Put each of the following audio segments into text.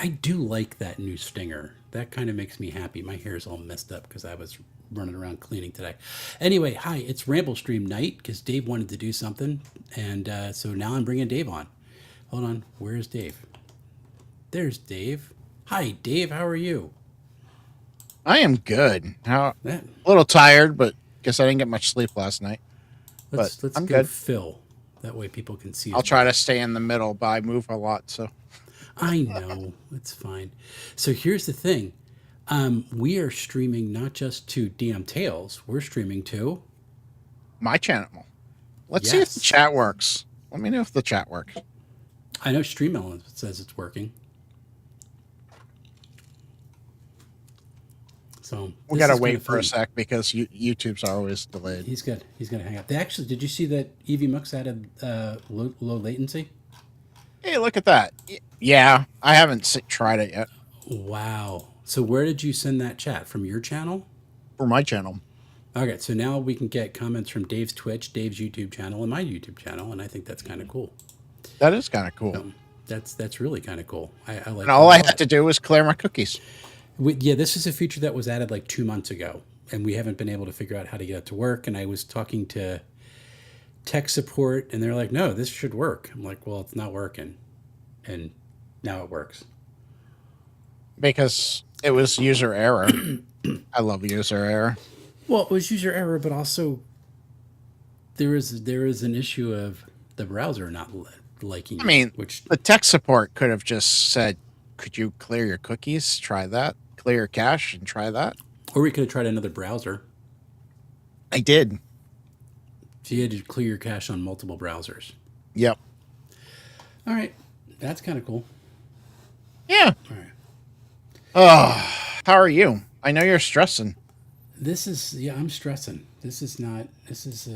I do like that new stinger. That kind of makes me happy. My hair's all messed up because I was running around cleaning today. Anyway, hi, it's Ramble Stream night because Dave wanted to do something, and so now I'm bringing Dave on. Hold on, where's Dave? There's Dave. Hi, Dave. How are you? I am good. How That a little tired, but guess I didn't get much sleep last night. But let's I'm go good. Phil. That way people can see us I'll try to better. stay in the middle, but I move a lot, so I know it's fine. So here's the thing. We are streaming not just to DM Tales. We're streaming to my channel. Let's see if the yes. chat works. Let me know if the chat works. I know Stream Element says it's working. So We this gotta is kind wait of for a fun. sec because YouTube's always delayed. He's good. He's gonna hang up. They actually, did you see that Evie Mux added low latency? Hey, look at that. Yeah, I haven't tried it yet Wow. So where did you send that chat from your channel? for my channel. Okay, so now we can get comments from Dave's Twitch, Dave's YouTube channel, and my YouTube channel, and I think that's kind of cool. That is kind of cool. So that's really kind of cool. I And like that all a I had lot. to do was clear my cookies. Yeah, this is a feature that was added like 2 months ago, and we haven't been able to figure out how to get it to work. And I was talking to tech support, and they're like, "No, this should work." I'm like, "Well, it's not working," and now it works. Because it was user error. I love user error. Well, it was user error, but also there is an issue of the browser not liking I it, mean, which the tech support could have just said, "Could you clear your cookies? Try that. Clear your cache and try that." or we could have tried another browser. I did. So you had to clear your cache on multiple browsers. Yep. All right, that's kind of cool. Yeah. All right, Oh, how are you? I know you're stressing. this is yeah. I'm stressing. This is not. This is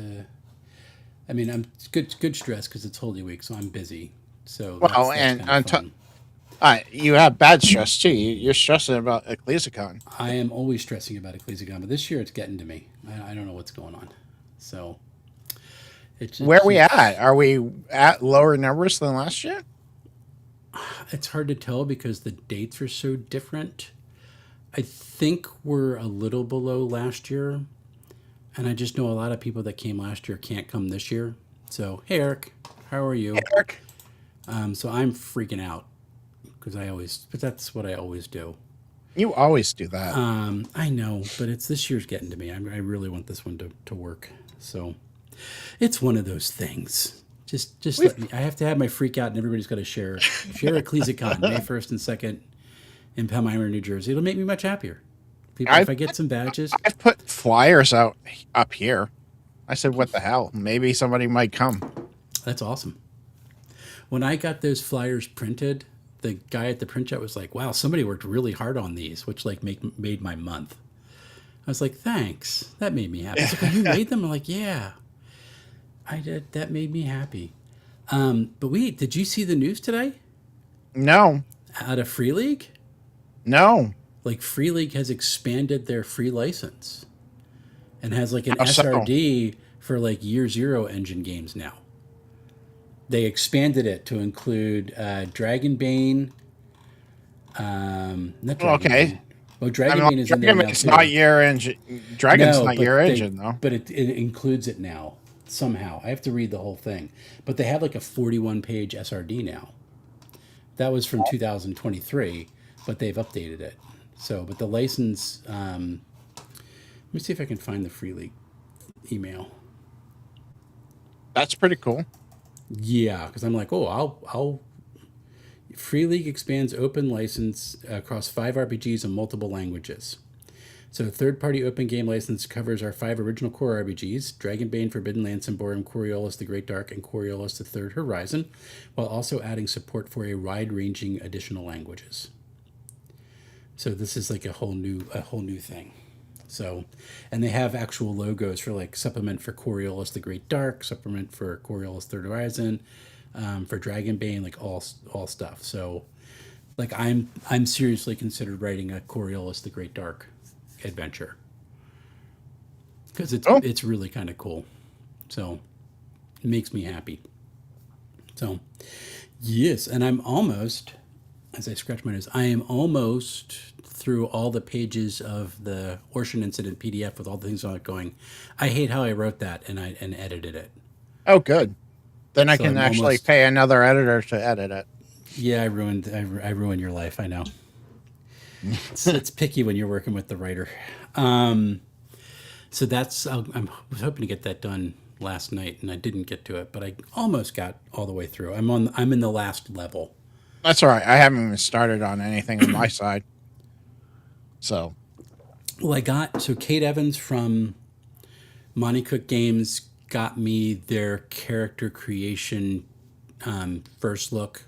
I mean, I'm good stress because it's Holy Week, so I'm busy. So Well, that's and kind of fun. you have bad stress too. You're stressing about EcclesiaCon. I am always stressing about EcclesiaCon, but this year it's getting to me. I don't know what's going on. So Where are we it's at? Are we at lower numbers than last year? it's hard to tell because the dates are so different. I think we're a little below last year, and I just know a lot of people that came last year can't come this year. So hey Eric, how are you? Eric, So I'm freaking out because but that's what I always do. you always do that. I know, but it's this year's getting to me. I really want this one to work. So it's one of those things. Just We've let me. I have to have my freak out, and everybody's got to share EcclesiaCon May 1st and 2nd in Palmyra, New Jersey. It'll make me much happier. People, if I've I get some badges, I've put flyers out up here. I said, "What the hell? Maybe somebody might come." that's awesome. When I got those flyers printed, the guy at the print shop was like, "Wow, somebody worked really hard on these," which like made my month. I was like, "Thanks, that made me happy." He's like, "Oh, you made them?" I'm like, "Yeah, I did. That made me happy." But wait, did you see the news today? No, Out of Free League, no. like Free League has expanded their free license and has like an How so? SRD for like Year Zero engine games now. They expanded it to include Dragonbane, not Okay. Dragonbane. Well, I mean, Dragonbane like, is in there now Dragon's not too. your engine. Dragon's No, not your but engine, though. it includes it now somehow. I have to read the whole thing, but they have like a 41-page SRD now. That was from 2023, but they've updated it. So, but the license. Let me see if I can find the Free League email. That's pretty cool. Yeah, because I'm like, oh, I'll. Free League expands open license across 5 RPGs in multiple languages. So, third-party open game license covers our 5 original core RPGs: Dragonbane, Forbidden Lands, Symbaroum, Coriolis: The Great Dark, and Coriolis: The Third Horizon, while also adding support for a wide-ranging additional languages. So this is like a whole new thing. So, and they have actual logos for like supplement for Coriolis: The Great Dark, supplement for Coriolis: Third Horizon, for Dragonbane, like all stuff. So, like I'm seriously considered writing a Coriolis: The Great Dark adventure because it's Oh, it's really kind of cool. So it makes me happy. So yes, and as I scratch my nose, I am almost through all the pages of the Ocean Incident PDF with all the things on it going. I hate how I wrote that and edited it. Oh, good. Then I So can I'm actually almost pay another editor to edit it. yeah. I ruined your life. I know. It's picky when you're working with the writer. Um, so I was hoping to get that done last night, and I didn't get to it, but I almost got all the way through. I'm in the last level. That's all right. I haven't even started on anything on my side. So, Well, I got so Kate Evans from Monty Cook Games got me their character creation first look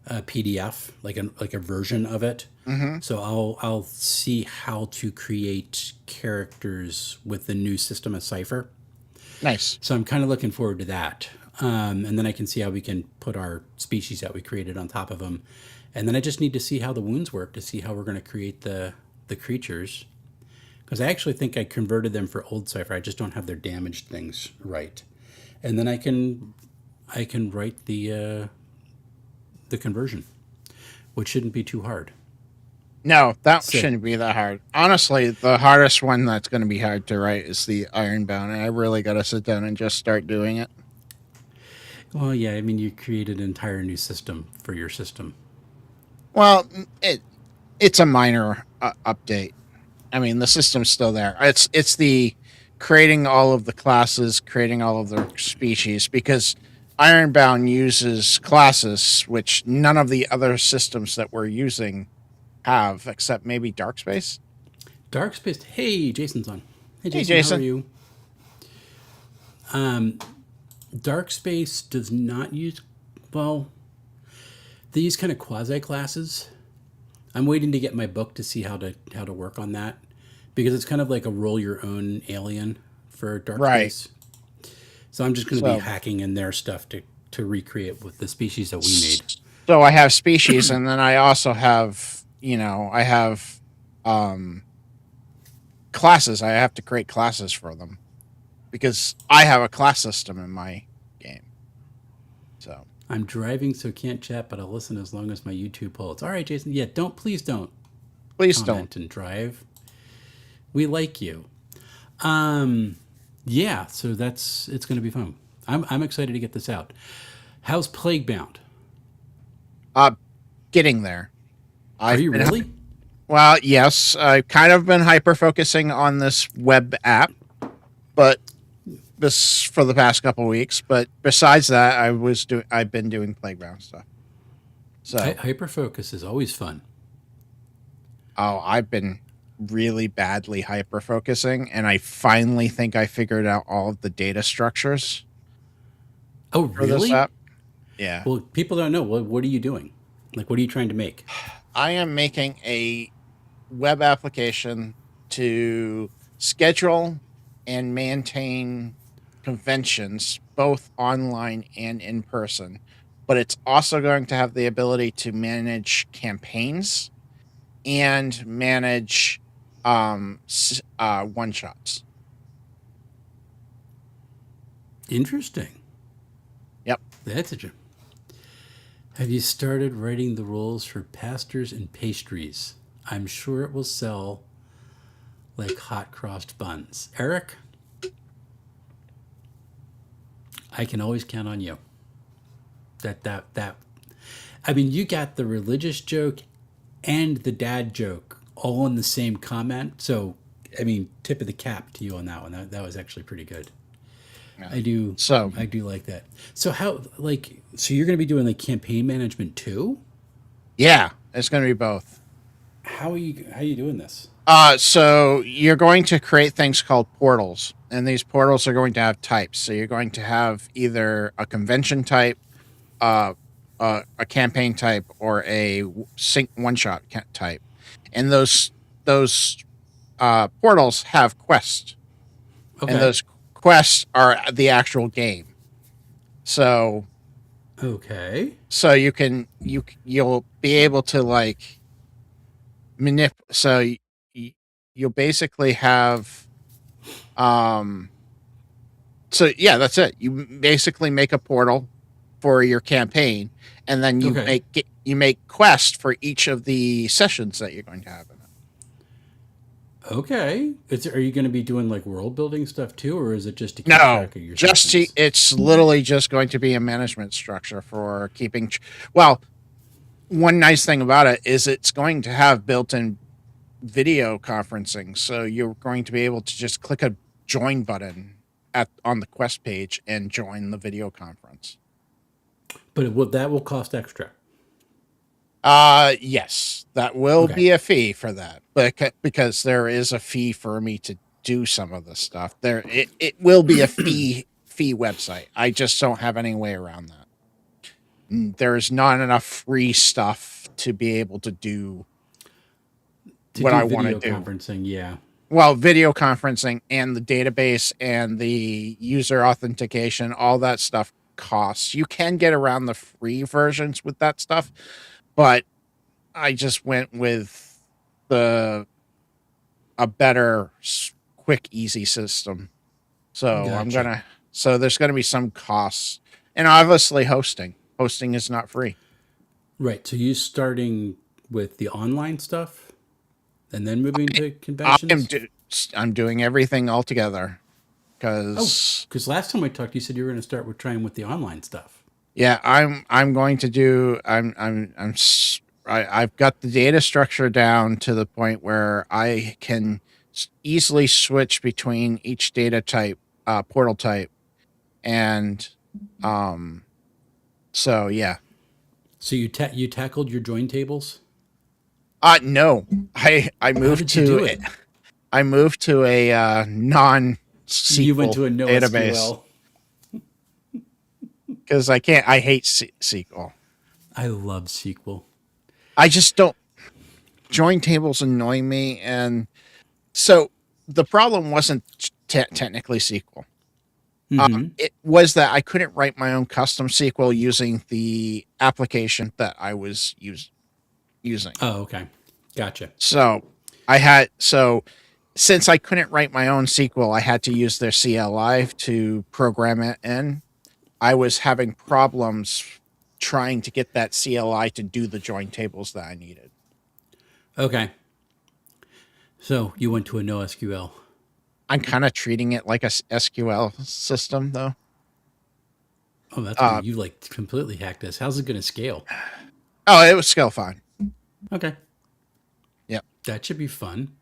PDF, like a version of it. mm-hmm. So I'll see how to create characters with the new system of Cipher. Nice. So I'm kind of looking forward to that. And then I can see how we can put our species that we created on top of them. And then I just need to see how the wounds work to see how we're going to create the creatures. Because I actually think I converted them for old Cipher. I just don't have their damaged things right. And then I can write the conversion, which shouldn't be too hard. No, that shouldn't be that hard. Honestly, the hardest one that's going to be hard to write is the Ironbound, and I really got to sit down and just start doing it. Well, yeah, I mean, you created an entire new system for your system. Well, it's a minor update. I mean, the system's still there. It's the creating all of the classes, creating all of the species, because Ironbound uses classes, which none of the other systems that we're using have, except maybe Dark Space. Dark Space. Hey, Jason's on. Hey, Hey, Jason, Jason. how are you? Dark Space does not use. Well, they use kind of quasi classes. I'm waiting to get my book to see how to work on that, because it's kind of like a roll your own alien for Dark Right. Space. So I'm just going to So- be hacking in their stuff to recreate with the species that we made. So I have species, and then I also have, I have classes. I have to create classes for them because I have a class system in my game. So I'm driving, so can't chat, but I'll listen as long as my YouTube holds. All right, Jason. Yeah, please don't please comment and drive. We like you. Yeah, so it's going to be fun. I'm excited to get this out. How's Plaguebound? getting there. Are you really? Well, yes. I've kind of been hyper focusing on this web app, but this for the past couple of weeks. But besides that, I've been doing Playground stuff. So Hyperfocus is always fun. I've been really badly hyper focusing, and I finally think I figured out all of the data structures Oh, for this really? app. Yeah. Well, people don't know. What are you doing? Like, what are you trying to make? I am making a web application to schedule and maintain conventions, both online and in person. But it's also going to have the ability to manage campaigns and manage one shots. Interesting. Yep. That's a. Have you started writing the rules for pastors and pastries? I'm sure it will sell like hot crossed buns. Eric, I can always count on you. That. I mean, you got the religious joke and the dad joke all in the same comment. So, I mean, tip of the cap to you on that one. That was actually pretty good. Yeah. I do like that. So so you're going to be doing like campaign management too? Yeah, it's going to be both. How are you doing this? So you're going to create things called portals, and these portals are going to have types. So you're going to have either a convention type, a campaign type, or a one shot type, and those portals have quests, Okay. and those quests are the actual game. So Okay. so you'll be able to like so you'll basically have so yeah, that's it. You basically make a portal, for your campaign, and then Okay. you make quests for each of the sessions that you're going to have in it. Okay. Are you going to be doing like world building stuff too, or is it just to keep No, track of your sessions? it's literally just going to be a management structure for keeping. Well, one nice thing about it is it's going to have built-in video conferencing, so you're going to be able to just click a join button on the quest page and join the video conference. But that will cost extra. Yes, that will Okay. be a fee for that, but because there is a fee for me to do some of the stuff, it will be a fee website. I just don't have any way around that. There's not enough free stuff to be able to do To what do I want to video do. conferencing, yeah. Well, video conferencing and the database and the user authentication, all that stuff costs. You can get around the free versions with that stuff, but I just went with a better, quick, easy system. So Gotcha. so there's gonna be some costs, and obviously hosting. Hosting is not free. Right. So you starting with the online stuff and then moving to I am conventions? I'm doing everything all together Oh, because because last time we talked, you said you were going to start with trying with the online stuff. yeah, I'm going to do I've got the data structure down to the point where I can easily switch between each data type, portal type, and um so yeah. So you tackled your join tables. No, I How moved did you do to it? a non You went SQL to a no database SQL. because I hate SQL. I love SQL. I just don't join tables annoy me, and so the problem wasn't technically SQL. Mm-hmm. It was that I couldn't write my own custom SQL using the application that I was using. Oh, okay. Gotcha. So since I couldn't write my own SQL, I had to use their CLI to program it in. I was having problems trying to get that CLI to do the join tables that I needed. Okay. So you went to a no SQL. I'm kind of treating it like a SQL system, though. Oh, that's weird. Uh, You like completely hacked this. How's it going to scale? oh, it was still fine. Okay. Yep. That should be fun.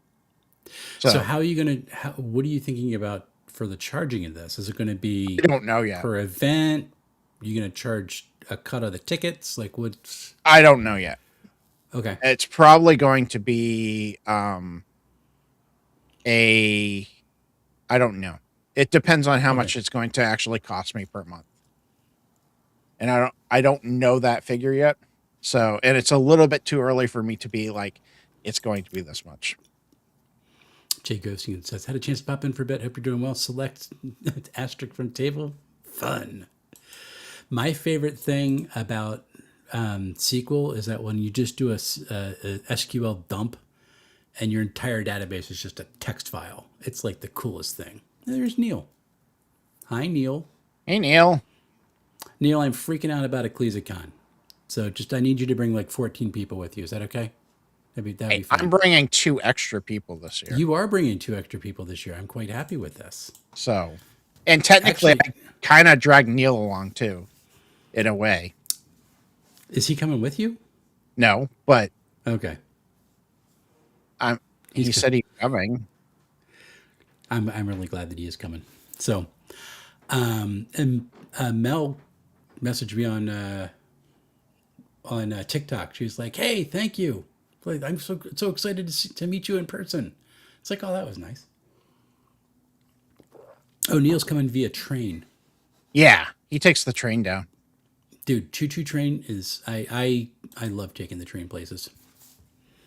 So So how are you going to, what are you thinking about for the charging of this? Is it going to be I don't know yet. per event? Are you going to charge a cut of the tickets? Like what's, I don't know yet. okay. It's probably going to be a I don't know. It depends on how Okay. much it's going to actually cost me per month. And I don't know that figure yet. So, and it's a little bit too early for me to be like it's going to be this much. Jay Ghosting says, had a chance to pop in for a bit. Hope you're doing well. Select asterisk from table. Fun. My favorite thing about SQL is that when you just do a SQL dump and your entire database is just a text file, it's like the coolest thing. There's Neil. Hi, Neil. Hey Neil. Neil, I'm freaking out about EcclesiaCon. So just I need you to bring like 14 people with you. Is that okay? That'd be Hey, I'm fine. bringing 2 extra people this year. You are bringing 2 extra people this year. I'm quite happy with this. So, and technically Actually, I kind of dragged Neil along too, in a way. is he coming with you? No, but Okay. He's he said he's coming. I'm really glad that he is coming. So, and Mel messaged me on TikTok. She was like, "Hey, thank you. Like, I'm so excited to meet you in person." It's like, oh, that was nice. Oh, Neil's coming via train, Yeah, he takes the train down. dude. Choo choo train is I love taking the train places.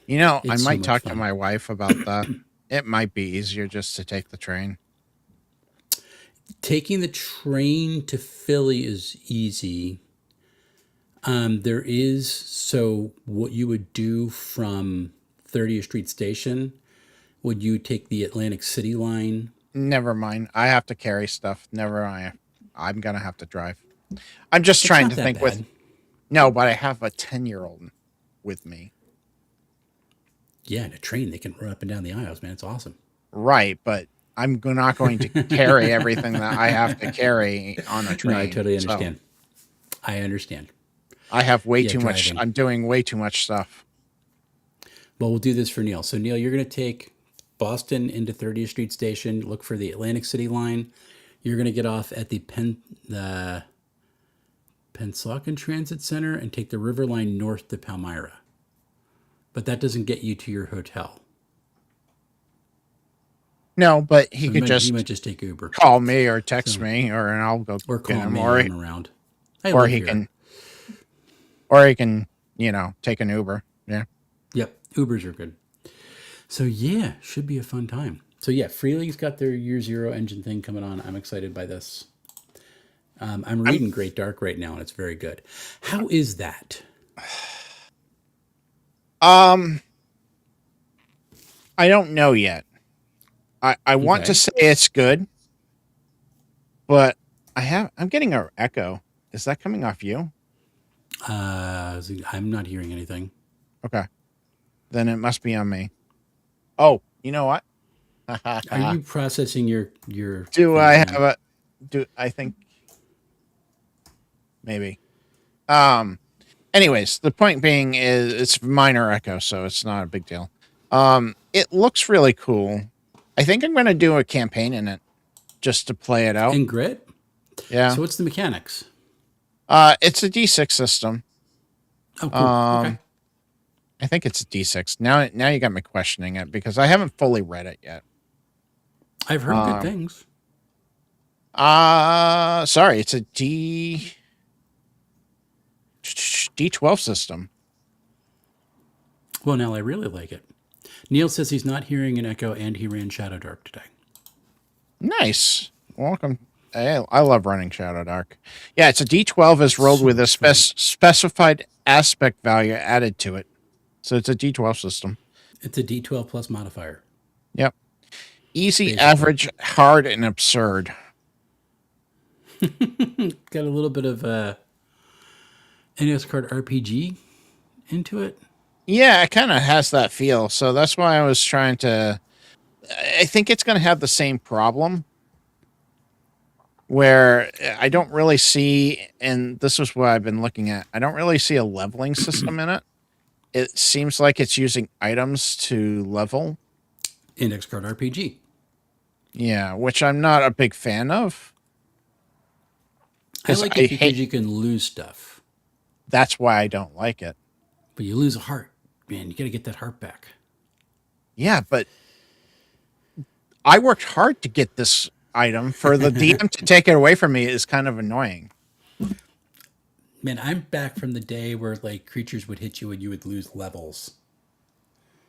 You know, I It's so might much talk to fun. my wife about that. It might be easier just to take the train. Taking the train to Philly is easy. There is so what you would do from 30th Street Station. Would you take the Atlantic City line? Never mind. I have to carry stuff. Never mind. I'm gonna have to drive. I'm just It's trying not to that think with bad. no, but I have a 10-year-old with me. Yeah, in a train, they can run up and down the aisles, man. It's awesome. Right, but not going to carry everything that I have to carry on a No, I train. totally So understand. I understand. I have way Yeah, too much. driving. I'm doing way too much stuff. Well, we'll do this for Neil. So, Neil, you're going to take Boston into 30th Street Station, look for the Atlantic City line. You're going to get off at the Pennsauken Transit Center and take the River Line north to Palmyra. But that doesn't get you to your hotel. No, but he So could you just might just take Uber. call me or text So, me, and I'll go or get call him, me. I'm around. I or live he here. can, or he can, take an Uber. Yeah. Yep, Ubers are good. So yeah, should be a fun time. So yeah, Free League's got their Year Zero engine thing coming on. I'm excited by this. I'm I'm reading Great Dark right now, and it's very good. How is that? um I don't know yet. I want to Okay. say it's good, but I'm getting an echo. Is that coming off you? I'm not hearing anything. Okay. Then it must be on me. Oh, you know what? Are you processing your Do I things have now? a do I think maybe. Um Anyways, the point being is it's minor echo, so it's not a big deal. It looks really cool. I think I'm going to do a campaign in it just to play it out. And Grit. Yeah. So what's the mechanics? It's a D6 system. Oh, cool. Okay. Um, I think it's a D6. Now you got me questioning it because I haven't fully read it yet. I've heard good Um, things. sorry, it's a D12 system. Well, now I really like it. Neil says he's not hearing an echo, and he ran Shadow Dark today. Nice. Welcome. I love running Shadow Dark. Yeah, it's a D12 is rolled So with a much fun. specified aspect value added to it. So it's a D12 system. It's a D12 plus modifier, Yep. Easy, basically. average, hard, and absurd. Got a little bit of NES card RPG into it. Yeah, it kind of has that feel. So that's why I was trying to. I think it's going to have the same problem where I don't really see, and this is what I've been looking at, I don't really see a leveling system in it. It seems like it's using items to level. Index card RPG. Yeah, which I'm not a big fan of I because like I it hate. because you can lose stuff, That's why I don't like it. but you lose a heart. Man, you got to get that heart back. Yeah, but I worked hard to get this item. For the DM to take it away from me is kind of annoying. Man, I'm back from the day where like creatures would hit you and you would lose levels.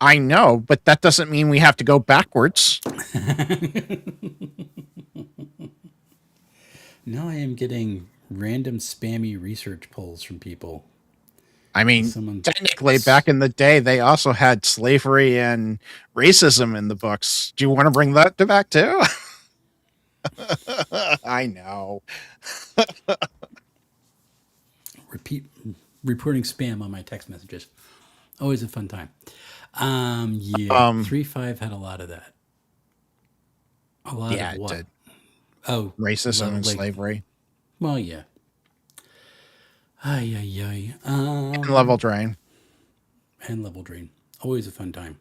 I know, but that doesn't mean we have to go backwards. Now I am getting random spammy research polls from people. I mean, Someone, technically, back in the day, they also had slavery and racism in the books. Do you want to bring that to back too? I know. repeat reporting spam on my text messages. Always a fun time. Yeah, Um, 3.5 had a lot of that. A lot yeah, of it what? did. Oh, Racism and like, slavery well, yeah. Ay, ay, ay. and level drain. And level drain. Always a fun time.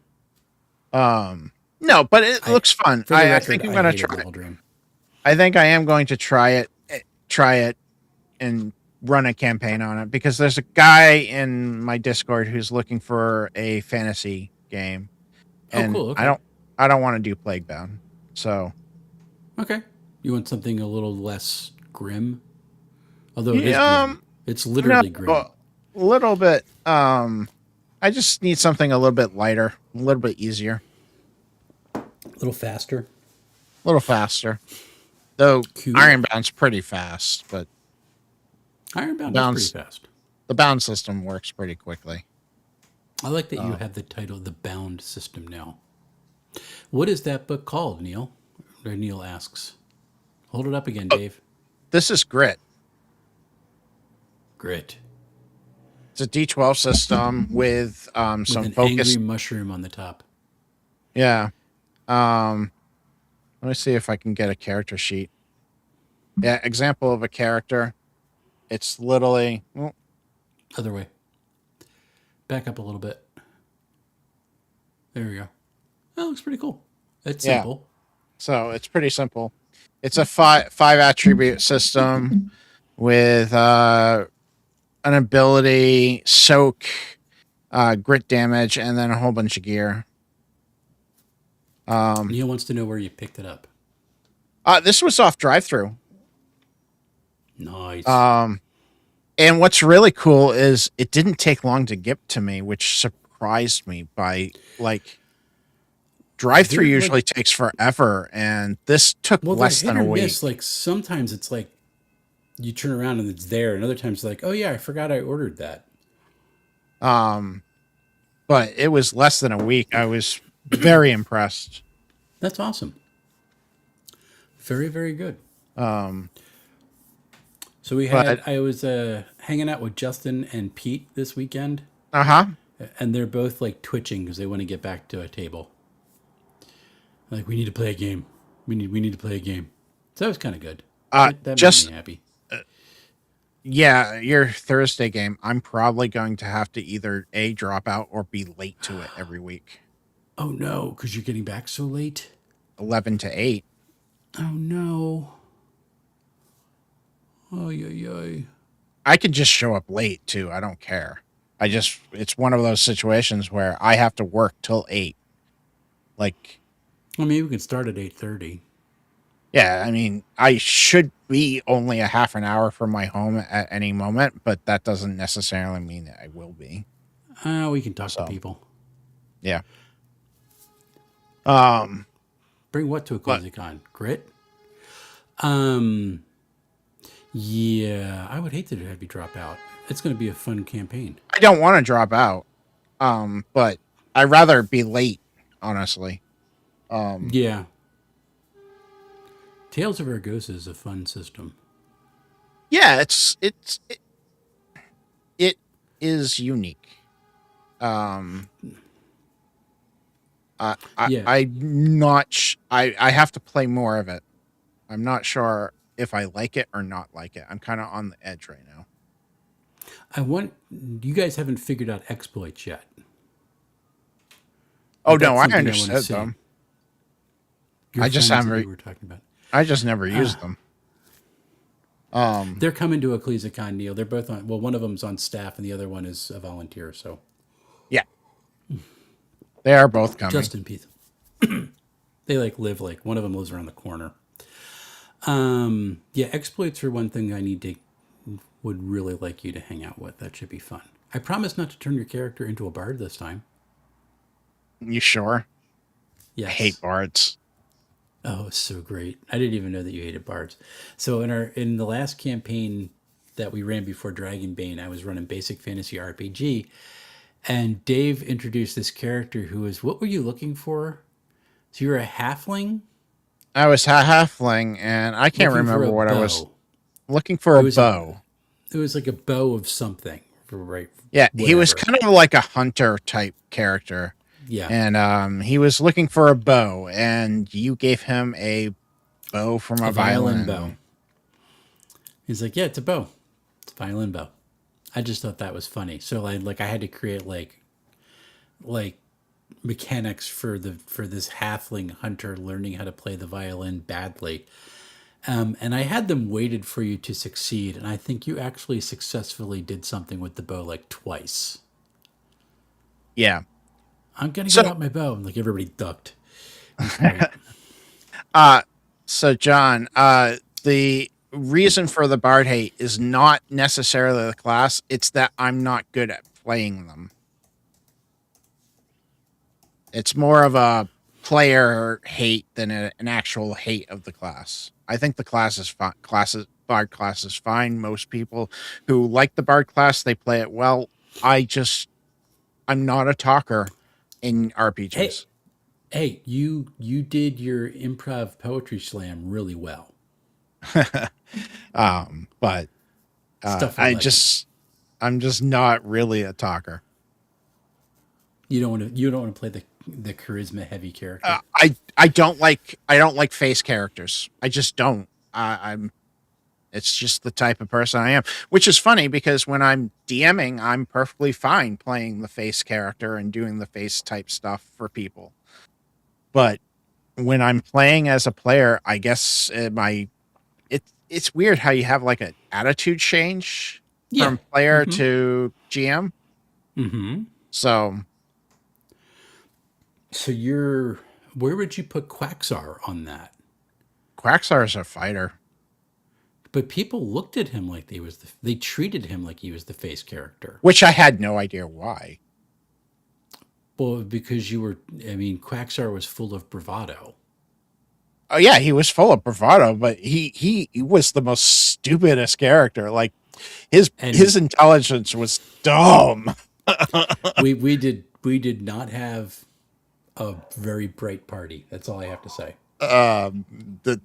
No, but it I, looks fun. for the I record, think I'm I gonna hated try it. level drain. I think I am going to try it. Try it and run a campaign on it because there's a guy in my Discord who's looking for a fantasy game, Oh, and cool. Okay. I don't want to do Plaguebound. So Okay. You want something a little less grim? Although it is yeah, grim. It's no, literally a grim. little bit. I just need something a little bit lighter, a little bit easier, A little faster. a little faster. Though Cool. Ironbound's pretty fast, but the Ironbound is pretty bounds fast. the bound system works pretty quickly. I like that you Uh, have the title, The Bound System now. What is that book called, Neil? Or Neil asks. Hold it up again, Dave. this is Grit. Grit. It's a D12 system with With some an angry focus. mushroom on the top. Yeah. Um, Let me see if I can get a character sheet. Yeah, example of a character. It's literally Other way. Back up a little bit. There we go. That looks pretty cool. It's yeah. simple. So it's pretty simple. It's a five attribute system with an ability, soak, grit damage, and then a whole bunch of gear. Neil wants to know where you picked it up. This was off drive through. Nice. And what's really cool is it didn't take long to get to me, which surprised me by like drive through They're like, usually takes forever, and this took well, they're less hit than or a miss. week. Like sometimes it's like you turn around and it's there, and other times it's like, oh yeah, I forgot I ordered that. Um, but it was less than a week. I was very impressed. That's awesome. Very, very good. Um, So we had, but I was hanging out with Justin and Pete this weekend, uh-huh. and they're both like twitching because they want to get back to a table. Like, we need to play a game. We need to play a game. So that was kind of good. That made me Just happy. yeah, your Thursday game. I'm probably going to have to either A, drop out or be late to it every week. Oh no, because you're getting back so late. 11 to 8. Oh no. Oh yeah. I can just show up late too. I don't care. It's one of those situations where I have to work till 8. Like, Well, maybe we can start at 8:30. yeah, I mean, I should be only a half an hour from my home at any moment, but that doesn't necessarily mean that I will be. We can talk to So, people. yeah. Um, Bring what to a but cozy con? Grit? Um, yeah, I would hate to have you drop out. It's going to be a fun campaign. I don't want to drop out. But I'd rather be late, honestly. Yeah. Tales of Argosa is a fun system. Yeah, it is unique. Um, Yeah. I'm not. I have to play more of it. I'm not sure if I like it or not like it. I'm kind of on the edge right now. You guys haven't figured out exploits yet. Oh But no, that's I something I want to understood see. them. Your I just friends that haven't. you were talking about. I just never used them. They're coming to EcclesiaCon, Neil. They're both on, well, one of them's on staff and the other one is a volunteer. So Yeah, they are both coming. Justin Pete. They live one of them lives around the corner. Yeah, exploits are one thing would really like you to hang out with. That should be fun. I promise not to turn your character into a bard this time. You sure? I hate Yes. bards. Oh, it's so great. I didn't even know that you hated bards. So in the last campaign that we ran before Dragonbane, I was running basic fantasy RPG, and Dave introduced this character who was, what were you looking for? So you're a halfling I was halfling, and I can't looking for remember a what I was bow. looking for. It A was a bow. it was like a bow of something, right? Yeah, he was Whatever. kind of like a hunter type character, Yeah, and he was looking for a bow, and you gave him a bow from a a violin bow. violin. He's like, yeah, it's a bow. It's a violin bow. I just thought that was funny. So I had to create like mechanics for this halfling hunter learning how to play the violin badly. And I had them weighted for you to succeed, and I think you actually successfully did something with the bow like twice. Yeah. I'm gonna get So, out my bow, and like everybody ducked. It was great. uh, so John, the reason for the bard hate is not necessarily the class; it's that I'm not good at playing them. It's more of a player hate than an actual hate of the class. I think the class is fine. Bard class is fine. Most people who like the bard class, they play it well. I'm not a talker in Hey, RPGs. hey, you did your improv poetry slam really well. But Stuff I I like. just I'm just not really a talker. You don't want to. You don't want to play the charisma heavy character. I don't like face characters. I just don't. I'm It's just the type of person I am, which is funny because when I'm DMing, I'm perfectly fine playing the face character and doing the face type stuff for people. But when I'm playing as a player, I guess it's weird how you have like an attitude change Yeah. from player to GM. Mm-hmm. So So where would you put Quaxar on that? Quaxar is a fighter. But people looked at him like they treated him like he was the face character. Which I had no idea why. Well, because I mean, Quaxar was full of bravado. Oh yeah, he was full of bravado, but he was the most stupidest character. Like his And intelligence was dumb. we did not have a very bright party. That's all I have to say.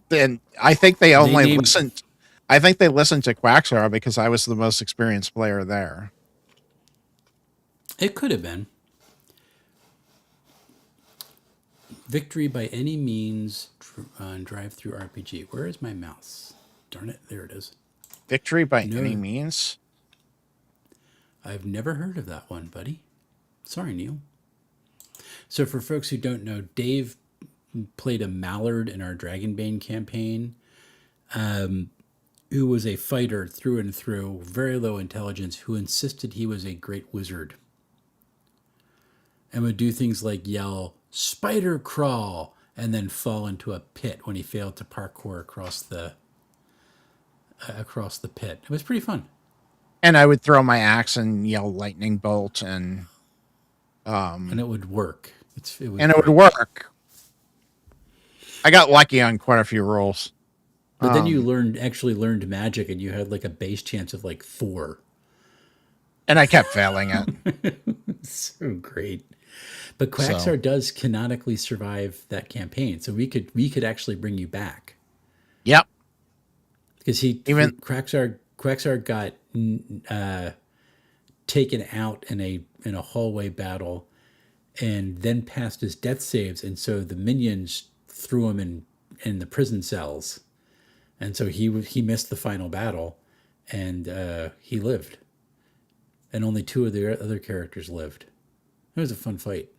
Then I think they They only named listened. I think they listened to Quaxar because I was the most experienced player there. It could have been victory by any means on drive through RPG. Where is my mouse? Darn it! There it is. Victory by any No, means. I've never heard of that one, buddy. Sorry, Neil. So for folks who don't know, Dave played a Mallard in our Dragonbane campaign, who was a fighter through and through, very low intelligence, who insisted he was a great wizard and would do things like yell, "Spider crawl," and then fall into a pit when he failed to parkour across the pit. It was pretty fun. And I would throw my axe and yell lightning bolt And it would work. It was and it would great. work. I got lucky on quite a few rolls. But then you actually learned magic and you had like a base chance of like 4. And I kept failing it. So great. But So Quaxar does canonically survive that campaign. So we could actually bring you back. yep. Because Even Quaxar got taken out in a hallway battle and then passed his death saves, and so the minions threw him in the prison cells, and so he missed the final battle, and he lived, and only 2 of the other characters lived. It was a fun fight.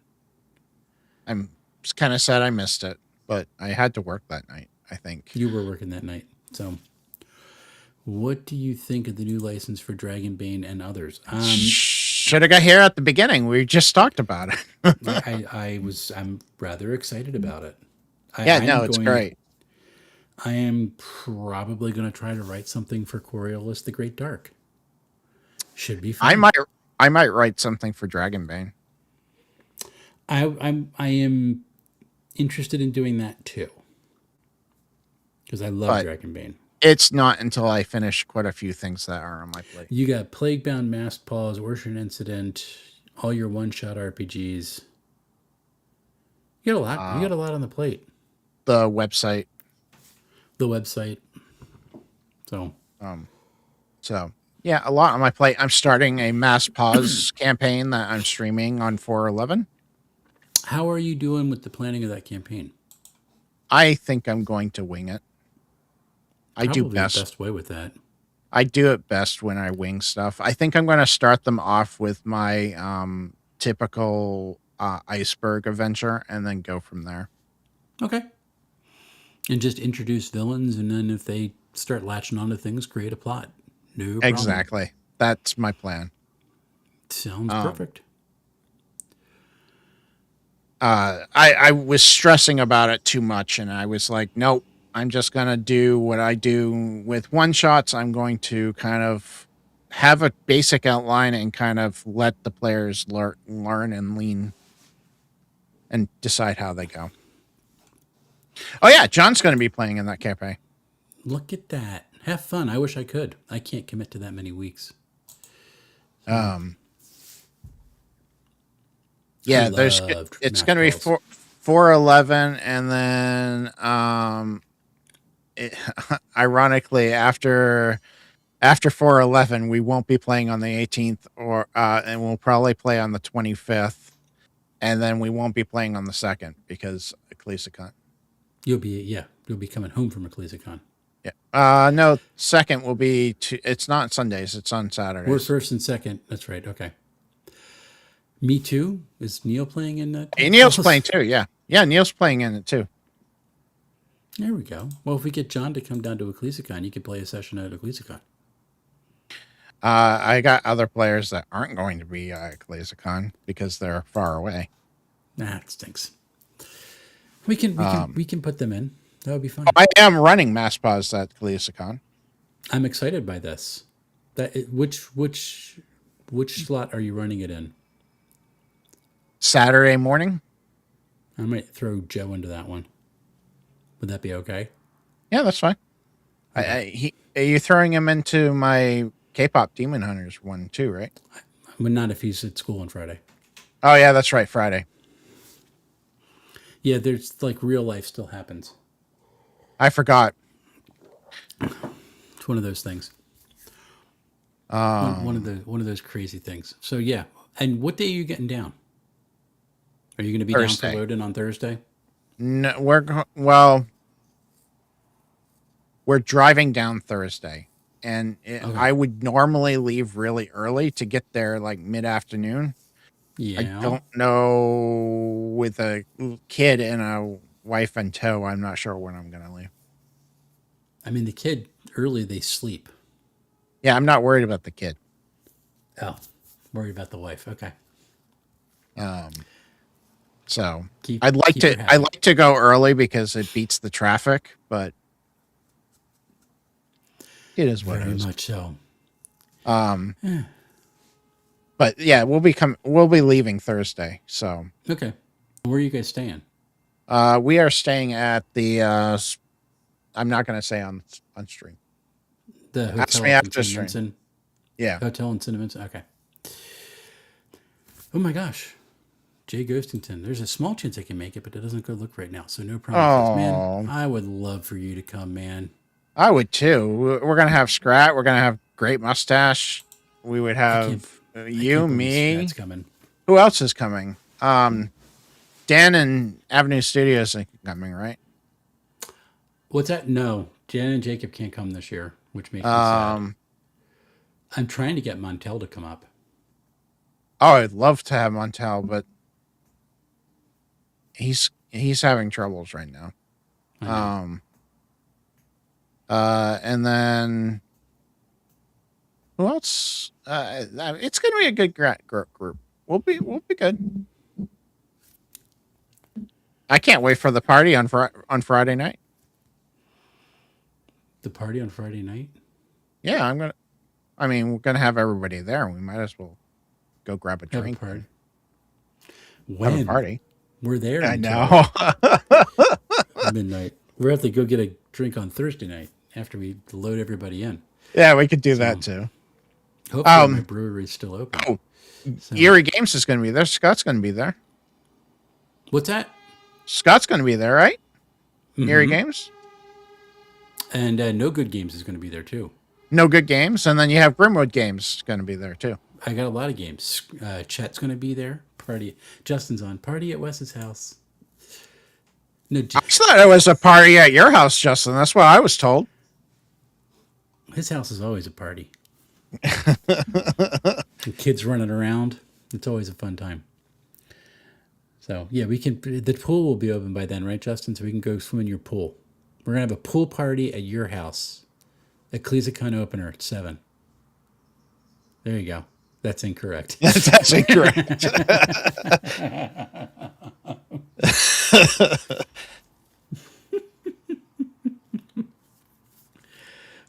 I'm kind of sad I missed it, but I had to work that night, I think. You were working that night, so. What do you think of the new license for Dragonbane and others? Should have got here at the beginning. We just talked about it. I'm rather excited about it. Yeah, no, it's great. I am probably going to try to write something for Coriolis the Great Dark. Should be I fun. might write something for Dragonbane. I am interested in doing that too because I love But Dragonbane. it's not until I finish quite a few things that are on my plate. You got Plaguebound, Masked Paws, Orchard Incident, all your one-shot RPGs. You got a lot. You got a lot on the plate. The website. The website. So So yeah, a lot on my plate. I'm starting a mass pause campaign that I'm streaming on 411. how are you doing with the planning of that campaign? I think I'm going to wing it. I do Probably the best. best way with that. I do it best when I wing stuff. I think I'm going to start them off with my typical iceberg adventure and then go from there. Okay. And just introduce villains, and then if they start latching onto things, create a plot. No problem. Exactly. That's my plan. Sounds perfect. I was stressing about it too much, and I was like, nope, I'm just going to do what I do with one shots. I'm going to kind of have a basic outline and kind of let the players learn and lean and decide how they go. Oh, yeah, John's going to be playing in that campaign. Look at that. Have fun. I wish I could. I can't commit to that many weeks. Yeah, I it's Math going to be Balls. 411, and then ironically after after 4/11, we won't be playing on the 18th, and we'll probably play on the 25th, and then we won't be playing on the 2nd because EcclesiaCon. You'll be coming home from EcclesiaCon. Yeah. No, 2nd will be. It's not Sundays. It's on Saturdays. We're 1st and 2nd. That's right. Okay. Me too. Is Neil playing in that? Hey, Neil's playing too. Yeah. Neil's playing in it too. There we go. Well, if we get John to come down to EcclesiaCon, you could play a session at EcclesiaCon. I got other players that aren't going to be at EcclesiaCon because they're far away. Nah, it stinks. We can put them in. That would be fine. I am running MassPause at EcclesiaCon. I'm excited by this. Which slot are you running it in? Saturday morning. I might throw Joe into that one. Would that be okay? Yeah, that's fine. Okay. Are you throwing him into my K-pop Demon Hunters one too, right? But not if he's at school on Friday. Oh yeah, that's right, Friday. Yeah, there's like real life still happens. I forgot. It's one of those things. One of those crazy things. So yeah, and what day are you getting down? Are you going to be Thursday. down for load-in on Thursday? No, we're driving down Thursday, and I would normally leave really early to get there like mid-afternoon. Yeah. I don't know, with a kid and a wife in tow, I'm not sure when I'm going to leave. I mean, the kid, early they sleep. Yeah, I'm not worried about the kid. Oh, worried about the wife. Okay. So I'd like to go early because it beats the traffic, but it is what it is. Very much so. But yeah, we'll be leaving Thursday. So okay, where are you guys staying? We are staying at the. I'm not going to say on stream. The hotel. Ask me after stream. Yeah, hotel in Cinnamon. Okay. Oh my gosh, Jay Ghostington. There's a small chance I can make it, but it doesn't go look right now. So no promises, man. I would love for you to come, man. I would too. We're gonna have Scrat. We're gonna have Great Mustache. We would have you, me. Scrat's coming. Who else is coming? Dan and Avenue Studios are coming, right? What's that? No, Jen and Jacob can't come this year, which makes me sad. I'm trying to get Montel to come up. Oh, I'd love to have Montel, but he's having troubles right now. And then who else? It's going to be a good group. We'll be good. I can't wait for the party on Friday night. The party on Friday night? Yeah, we're gonna have everybody there. We might as well go grab a drink. Have a party. Have a party. We're there. I know. Midnight. We'll have to go get a drink on Thursday night after we load everybody in. Yeah, we could do that too. Hopefully my brewery's still open. Oh, Erie Games is going to be there. Scott's going to be there. What's that? Scott's going to be there, right? Mm-hmm. Erie Games. And No Good Games is going to be there too. No Good Games, and then you have Grimwood Games going to be there too. I got a lot of games. Chet's going to be there. Party. Justin's on party at Wes's house. No, I thought it was a party at your house, Justin. That's what I was told. His house is always a party. The kids running around. It's always a fun time. So yeah, we can. The pool will be open by then, right, Justin? So we can go swim in your pool. We're gonna have a pool party at your house. EcclesiaCon opener at 7. There you go. That's incorrect. That's incorrect.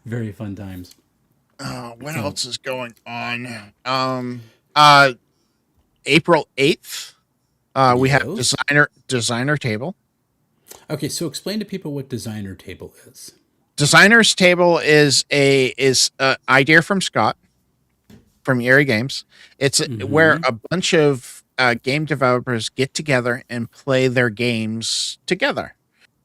Very fun times. What else is going on? April 8th, we have designer table. Okay, so explain to people what designer table is. Designer's table is a idea from Scott from Erie Games. It's where a bunch of game developers get together and play their games together.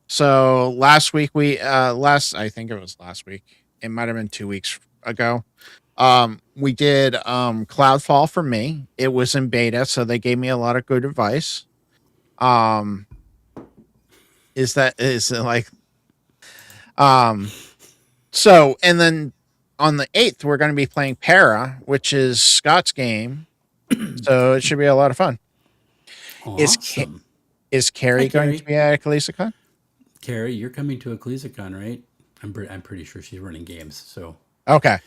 So last week I think it was last week. It might have been 2 weeks ago. We did Cloudfall for me. It was in beta, so they gave me a lot of good advice. Um, is it like so, and then on the 8th we're going to be playing Para, which is Scott's game. So it should be a lot of fun. Awesome. Is Hi, Carrie going to Carrie. be at CallistaCon? Carrie, you're coming to a CallistaCon, right? I'm pretty sure she's running games, so Okay.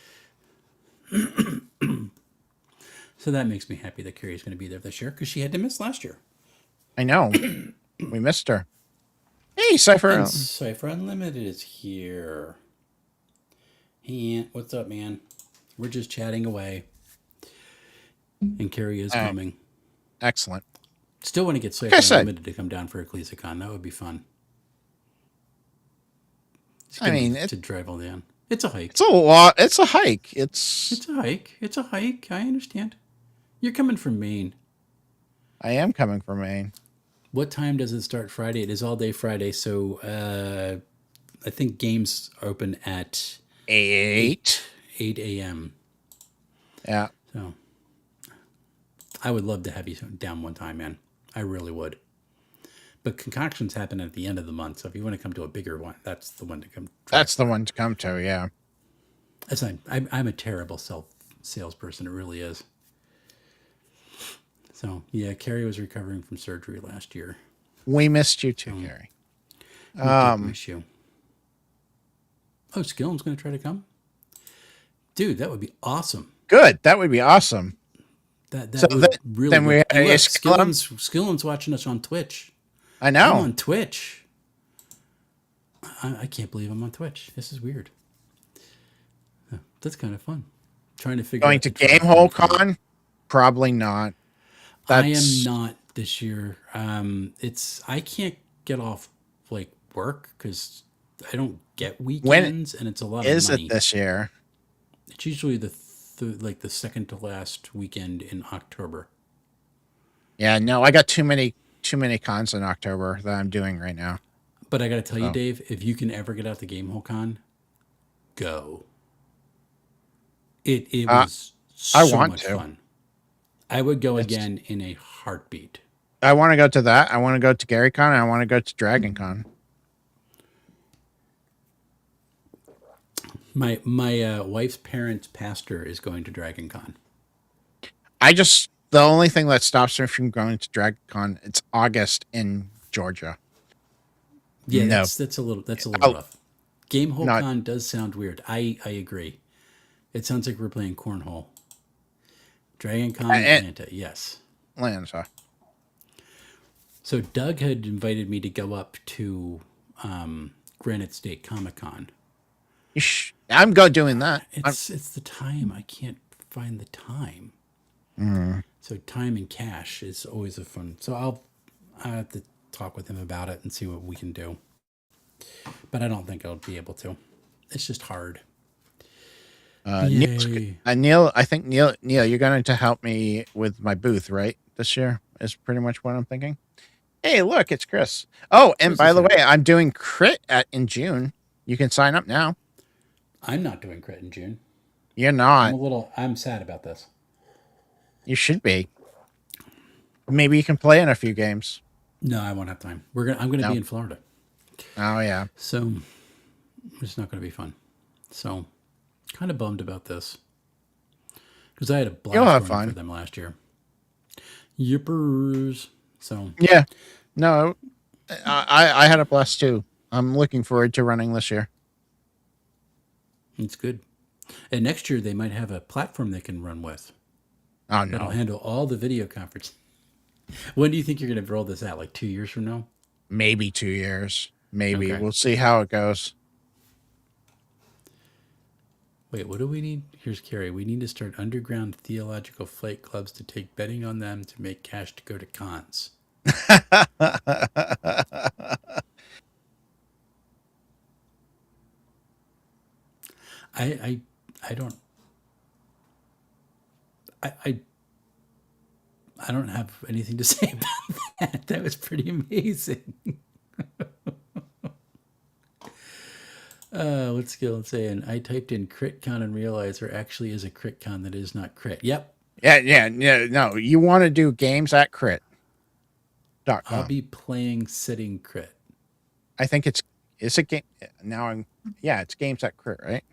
that makes me happy that Carrie's going to be there this year because she had to miss last year. I know. We missed her. Hey, Cypher. And Cypher Unlimited is here. Hey, Ant, what's up, man? We're just chatting away, and Carrie is coming. Excellent. Still want to get Cypher Unlimited to come down for a CallistaCon. That would be fun. I mean, to drive all down. It's a hike. It's a lot. It's a hike. It's a hike. It's a hike. I understand. You're coming from Maine. I am coming from Maine. What time does it start Friday? It is all day Friday, so I think games open at 8 a.m. Yeah. So I would love to have you down one time, man. I really would. But concoctions happen at the end of the month, so if you want to come to a bigger one, that's the one to come. That's the one to come to. Yeah. I'm a terrible salesperson. It really is. So yeah, Carrie was recovering from surgery last year. We missed you too, Carrie. We did miss you. Oh, Skillen's going to try to come? Dude, that would be awesome. Good. That would be awesome. That would really. Then we Skillen's watching us on Twitch. I know. I'm on Twitch. I can't believe I'm on Twitch. This is weird. That's kind of fun. Trying to figure going out to Gamehole Con? Probably not. I am not this year. I can't get off like work because I don't get weekends, and it's a lot of money. Is it this year? It's usually the second to last weekend in October. Yeah, no, I got too many cons in October that I'm doing right now. But I got to tell you, Dave, if you can ever get out to Gamehole Con, go. It was so much fun. I would go again in a heartbeat. I want to go to that. I want to go to GaryCon. And I want to go to DragonCon. My wife's parents' pastor is going to DragonCon. The only thing that stops me from going to DragonCon, it's August in Georgia. Yeah, no. that's a little rough. Gamehole Con does sound weird. I agree. It sounds like we're playing cornhole. DragonCon Atlanta, yes. Atlanta. So Doug had invited me to go up to Granite State Comic-Con. I'm doing that. It's the time. I can't find the time. So time and cash is always a fun. So I have to talk with him about it and see what we can do. But I don't think I'll be able to. It's just hard. Neil, I think Neil, you're going to help me with my booth, right? This year is pretty much what I'm thinking. Hey, look, it's Chris. Oh, and by the way, I'm doing Crit in June. You can sign up now. I'm not doing Crit in June. You're not. I'm sad about this. You should be. Maybe you can play in a few games. No, I won't have time. I'm gonna be in Florida. Oh yeah. So it's not gonna be fun. So kind of bummed about this because I had a blast for them last year. Yippers. So yeah, no, I had a blast too. I'm looking forward to running this year. It's good. And next year they might have a platform they can run with. Oh no! That'll handle all the video conference. When do you think you're going to roll this out? Like 2 years from now? Maybe 2 years. Maybe we'll see how it goes. Wait, what do we need? Here's Carrie. We need to start underground theological flight clubs to take betting on them to make cash to go to cons. I don't have anything to say about that. That was pretty amazing. What's Skill saying? I typed in CritCon and realized there actually is a CritCon that is not crit. Yep. Yeah. No, you want to do games at I'll crit.com. be playing sitting crit. I think it's a game now. Yeah, it's games at crit, right?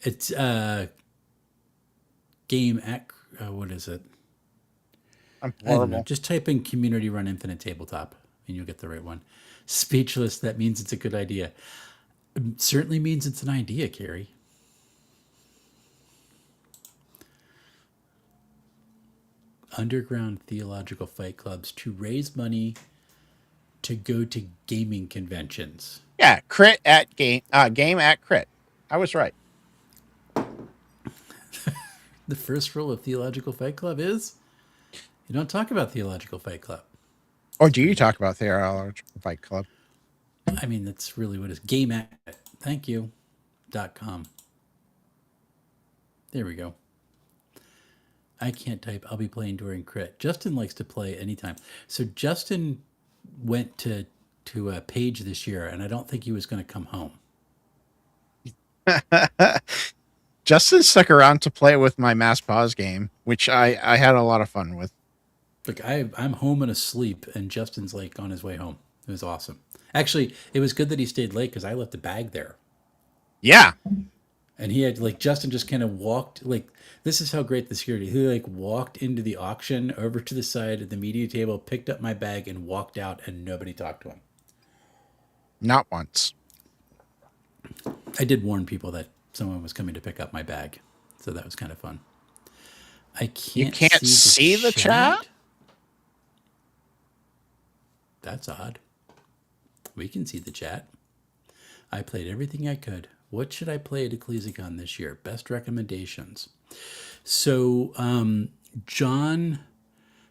It's game at what is it? I'm I don't know. horrible. Just type in community run infinite tabletop and you'll get the right one. Speechless, that means it's a good idea. It certainly means it's an idea, Carrie. Underground theological fight clubs to raise money to go to gaming conventions. Yeah, crit at game at crit. I was right. The first rule of Theological Fight Club is you don't talk about Theological Fight Club. Or It's do you pretty talk much, about Theological Fight Club? I mean, that's really what it is. Game at, thank you, .com. There we go. I can't type. I'll be playing during crit. Justin likes to play anytime. So Justin went to a page this year, and I don't think he was going to come home. Justin stuck around to play with my Mass Pause game, which I had a lot of fun with. Like I'm home and asleep, and Justin's like on his way home. It was awesome. Actually, it was good that he stayed late because I left the bag there. Yeah. And he had like Justin just kind of walked like this is how great the security. He like walked into the auction over to the side of the media table, picked up my bag, and walked out, and nobody talked to him. Not once. I did warn people that someone was coming to pick up my bag, so that was kind of fun. I You can't can't see the see the chat? chat. That's odd. We can see the chat. I played everything I could. What should I play at EcclesiaCon this year? Best recommendations. So, John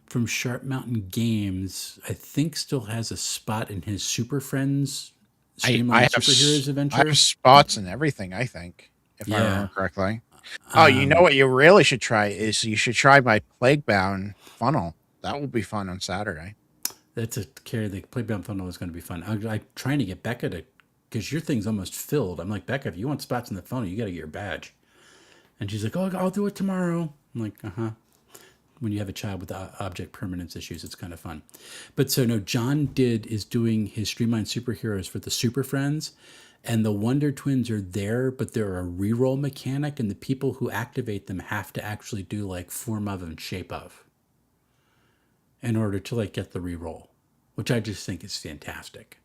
from Sharp Mountain Games, I think, still has a spot in his Super Friends Streamlined Superheroes I have adventure. spots and everything, I think, if I remember Yeah. correctly. Oh, you know what you really should try is you should try my Plaguebound funnel. That will be fun on Saturday. That's a carry. The Playground funnel is going to be fun. I'm trying to get Becca to, because your thing's almost filled. I'm like, Becca, if you want spots in the funnel, you got to get your badge. And she's like, oh, I'll do it tomorrow. I'm like, when you have a child with object permanence issues, it's kind of fun. But so no, John is doing his Streamlined Superheroes for the Super Friends, and the Wonder Twins are there, but they're a reroll mechanic, and the people who activate them have to actually do like form of and shape of in order to like get the reroll, which I just think is fantastic.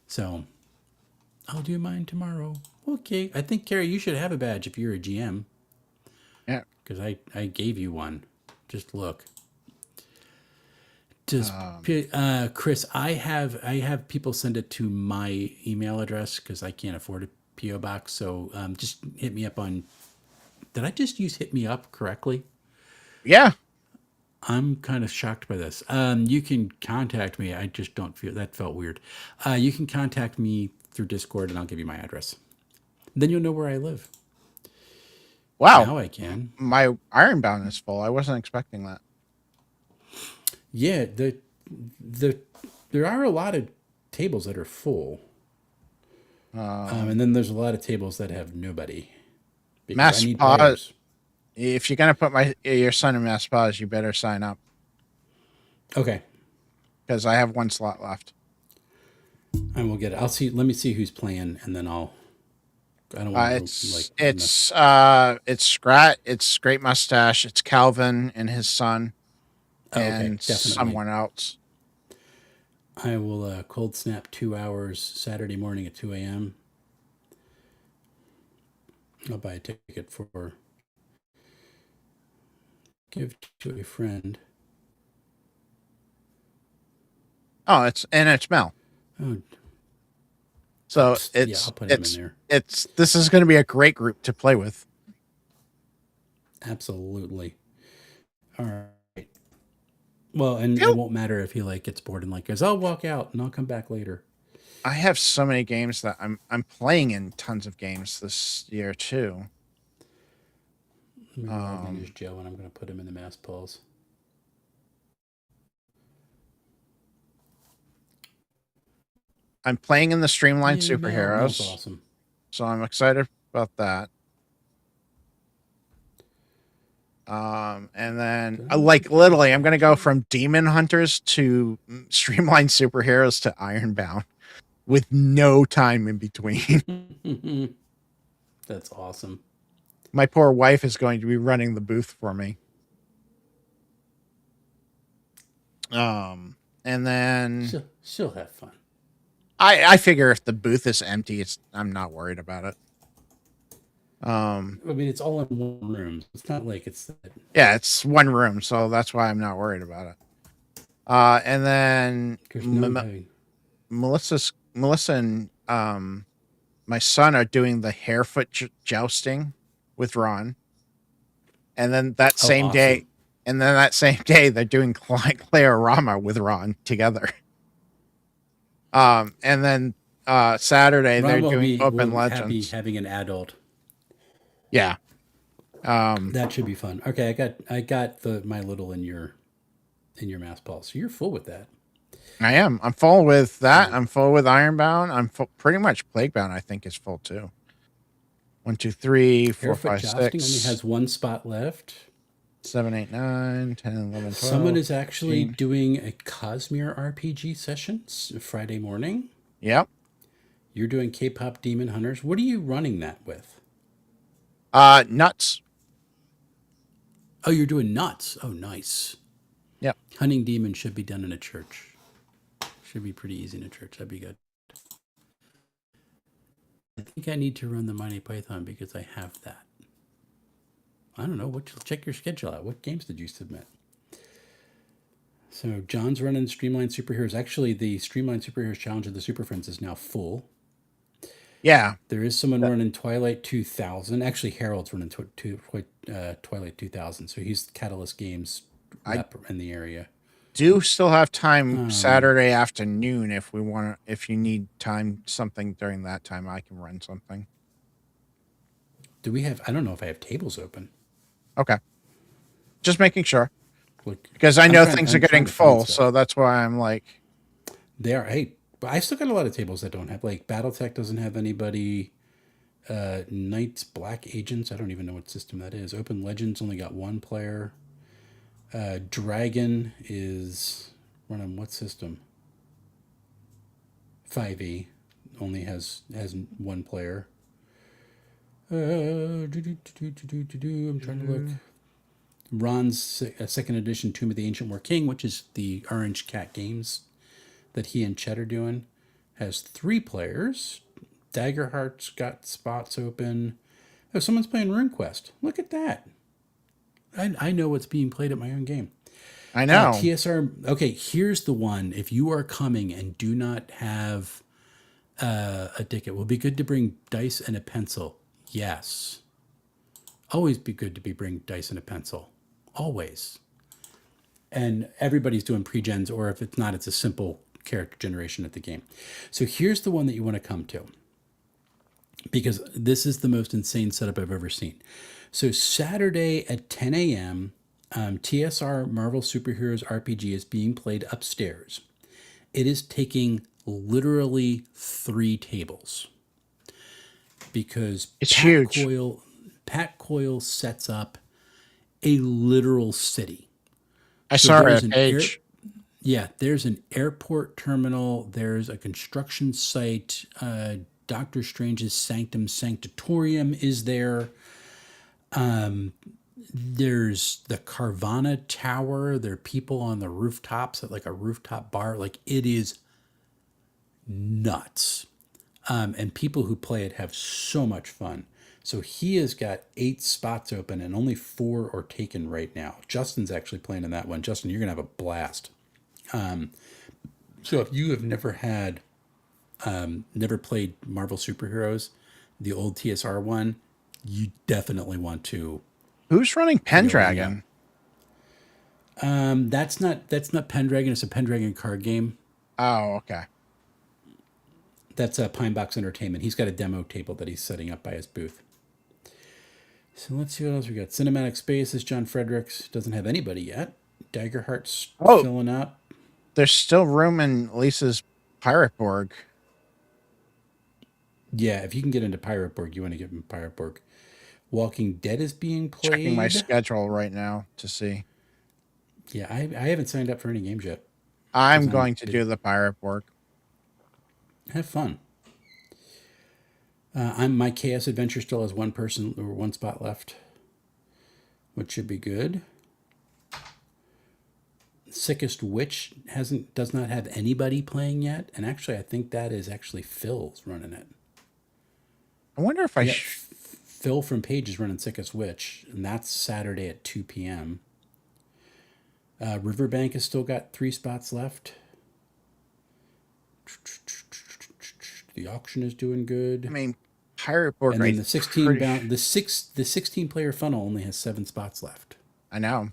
So I'll do mine tomorrow. Okay, I think Carrie, you should have a badge if you're a GM Yeah. because I gave you one. Just look. Does Chris? I have people send it to my email address because I can't afford a PO box. So just hit me up on. Did I just use hit me up correctly? Yeah. I'm kind of shocked by this. You can contact me. I just don't feel that felt weird. You can contact me through Discord and I'll give you my address. Then you'll know where I live. Wow. Now I can. My Ironbound is full. I wasn't expecting that. Yeah, there are a lot of tables that are full, and then there's a lot of tables that have nobody because Mass I need Pause. players. If you're gonna put your son in Mass Pause, you better sign up Okay, because I have one slot left. I will get it. I'll see. Let me see who's playing, and then I'll. I don't want to like. It's Scrat, it's Great Mustache, it's Calvin and his son, Oh, okay, and definitely. someone else. I will cold snap 2 hours Saturday morning at 2 a.m. I'll buy a ticket for give to a friend. Oh, it's Mel. Oh, So yeah, I'll put him in there. this is going to be a great group to play with. Absolutely. All right. Well, and it won't matter if he like gets bored and like goes, I'll walk out and I'll come back later. I have so many games that I'm playing in tons of games this year too. Let me log in as Joe and I'm going to put him in the mass pulse. I'm playing in the Streamlined Yay, Mel. Mel's Superheroes. awesome. So I'm excited about that. And then like literally, I'm gonna go from Demon Hunters to Streamlined Superheroes to Ironbound with no time in between. That's awesome. My poor wife is going to be running the booth for me. And then She'll have fun. I figure if the booth is empty, I'm not worried about it. I mean, it's all in one room. It's not like it's that. Yeah, it's one room, so that's why I'm not worried about it. And then Melissa and my son are doing the harefoot jousting with Ron, and then that same day, they're doing Clarorama with Ron together. And then Saturday Ron they're will doing be Open will happy Legends. having an adult. Yeah. That should be fun. Okay, I got my little in your mass ball, so you're full with that. I am. I'm full with that. I'm full with Ironbound. I'm pretty much Plaguebound. I think is full too. 1, 2, 3, 4, Harefoot 5, Jousting 6. only has one spot left. 7, 8, 9, 10, 11, 12. Someone is actually 15. doing a Cosmere RPG session Friday morning. Yep. You're doing K-pop Demon Hunters. What are you running that with? Nuts. Oh, you're doing nuts. Oh, nice. Yep. Hunting demons should be done in a church. Should be pretty easy in a church. That'd be good. I think I need to run the Monty Python because I have that. I don't know. Check your schedule out. What games did you submit? So John's running Streamlined Superheroes. Actually, the Streamlined Superheroes Challenge of the Super Friends is now full. Yeah. There is someone running Twilight 2000. Actually, Harold's running Twilight 2000. So he's Catalyst Games rep in the area. Do still have time Saturday afternoon if you need time something during that time. I can run something. Do we have? I don't know if I have tables open. Okay. Just making sure. Because I know things are getting full, so that's why I'm like. They are. Hey, but I still got a lot of tables that don't have. Like BattleTech doesn't have anybody. Knights Black Agents. I don't even know what system that is. Open Legends only got one player. Dragon is running what system? 5e only has one player. I'm trying to look. Ron's second edition Tomb of the Ancient War King, which is the Orange Cat Games that he and Chet are doing, has 3 players. Daggerheart's got spots open. Oh, someone's playing RuneQuest. Look at that. I know what's being played at my own game. I know. TSR. Okay, here's the one. If you are coming and do not have a ticket, it will be good to bring dice and a pencil. Yes. Always be good to bring dice and a pencil. Always. And everybody's doing pre-gens, or if it's not, it's a simple character generation at the game. So here's the one that you want to come to, because this is the most insane setup I've ever seen. So Saturday at 10 a.m., TSR Marvel Superheroes RPG is being played upstairs. It is taking literally 3 tables because it's huge. Pat Coyle sets up a literal city. I saw it at Page. There's an airport terminal. There's a construction site. Doctor Strange's Sanctum Sanctorum is there. There's the Carvana Tower. There are people on the rooftops at like a rooftop bar. Like, it is nuts. And people who play it have so much fun. So he has got 8 spots open and only 4 are taken right now. Justin's actually playing in that one. Justin, you're going to have a blast. So if you have never played Marvel Superheroes, the old TSR one, you definitely want to. Who's running Pendragon? That's not Pendragon. It's a Pendragon card game. Oh, okay. That's a Pine Box Entertainment. He's got a demo table that he's setting up by his booth. So let's see what else we got. Cinematic Spaces, John Fredericks doesn't have anybody yet. Daggerheart's filling up. There's still room in Lisa's Pirate Borg. Yeah, if you can get into Pirate Borg, you want to get in Pirate Borg. Walking Dead is being Checking my played. schedule right now to see. Yeah, I haven't signed up for any games yet because I'm I'm going to bit, do the pirate work. have fun. I'm my Chaos Adventure still has one person or one spot left, which should be good. Sickest Witch does not have anybody playing yet, and actually I think that is actually Phil's running it. I wonder if I Yep, Phil from Page is running Sickest Witch, and that's Saturday at 2 p.m. Riverbank has still got 3 spots left. The auction is doing I good. mean, pirate work. And then the 16 Pretty. bound the 16 player funnel only has 7 spots left. I know.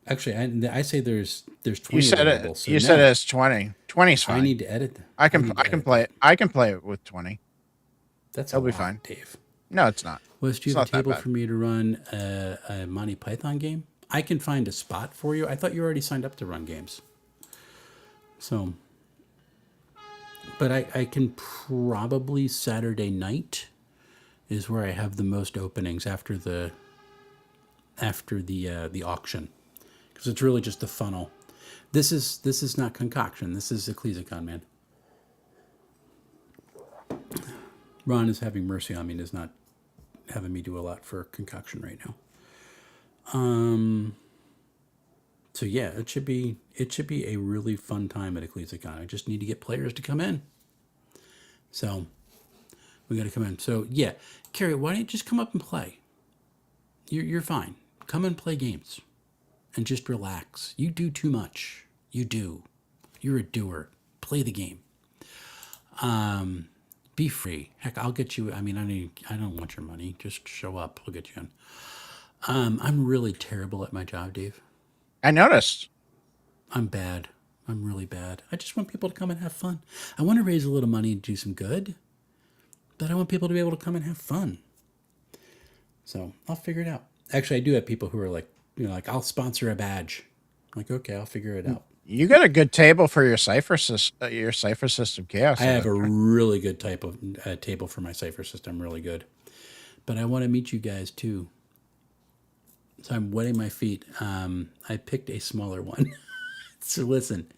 Actually, I say there's You 20 said it. available. So You said no, it's 20. 20's I fine. need to edit. I I can. need I to can edit play it. that. I can play it with 20. That's a It'll be lot, fine. Dave. No, it's not. Wes, do It's you have a not that table bad. for me to run a Monty Python game? I can find a spot for you. I thought you already signed up to run games. So, but I can probably Saturday night is where I have the most openings after the auction because it's really just the funnel. This is not concoction. This is Ecclesiacon, man. Ron is having mercy on me and is not having me do a lot for concoction right now. So yeah, it should be a really fun time at Ecclesiacon. I just need to get players to come in. So we got to come in. So yeah, Carrie, why don't you just come up and play? You're fine. Come and play games, and just relax. You do too much. You do. You're a doer. Play the game. Be free. Heck, I'll get you. I mean, I don't want your money. Just show up. I'll get you in. I'm really terrible at my job, Dave. I noticed. I'm bad. I'm really bad. I just want people to come and have fun. I want to raise a little money and do some good, but I want people to be able to come and have fun. So I'll figure it out. Actually, I do have people who are like, like I'll sponsor a badge. I'm like, okay, I'll figure it out. You got a good table for your cipher system chaos. I have a really good type of table for my cipher system, really good. But I want to meet you guys too. So I'm wetting my feet. I picked a smaller one. So listen,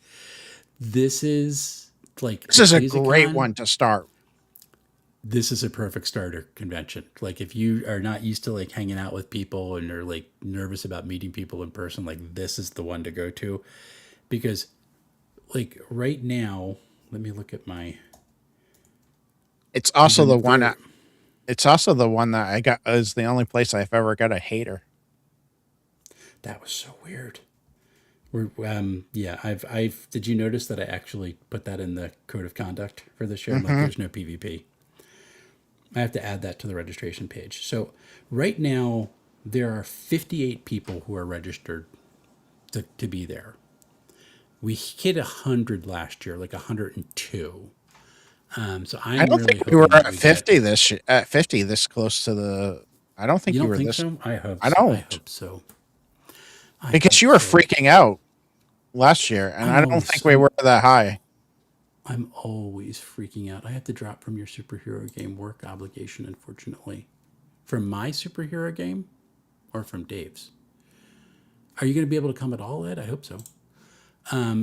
this is like This is a great EcclesiaCon. one to start. This is a perfect starter convention. Like if you are not used to like hanging out with people and are like nervous about meeting people in person, like this is the one to go to. Because like right now, let me look at my It's also the one. there- It's also the one that I got. Is the only place I've ever got a hater. that was so weird. Yeah, I've did you notice that I actually put that in the code of conduct for this show? I'm like, there's no PvP. I have to add that to the registration page. So right now there are 58 people who are registered to be there. We hit 100 last year, like 102. So I I'm don't really think we were hoping that at we 50 get. at 50 this close to the. I don't think You you don't were think this. so? I hope. I So. I don't hope so. I because hope you were so. freaking out last year, and I don't think we were that high. I'm always freaking out. I have to drop from your superhero game work obligation, unfortunately. From my superhero game, or from Dave's. Are you going to be able to come at all, Ed? I hope so.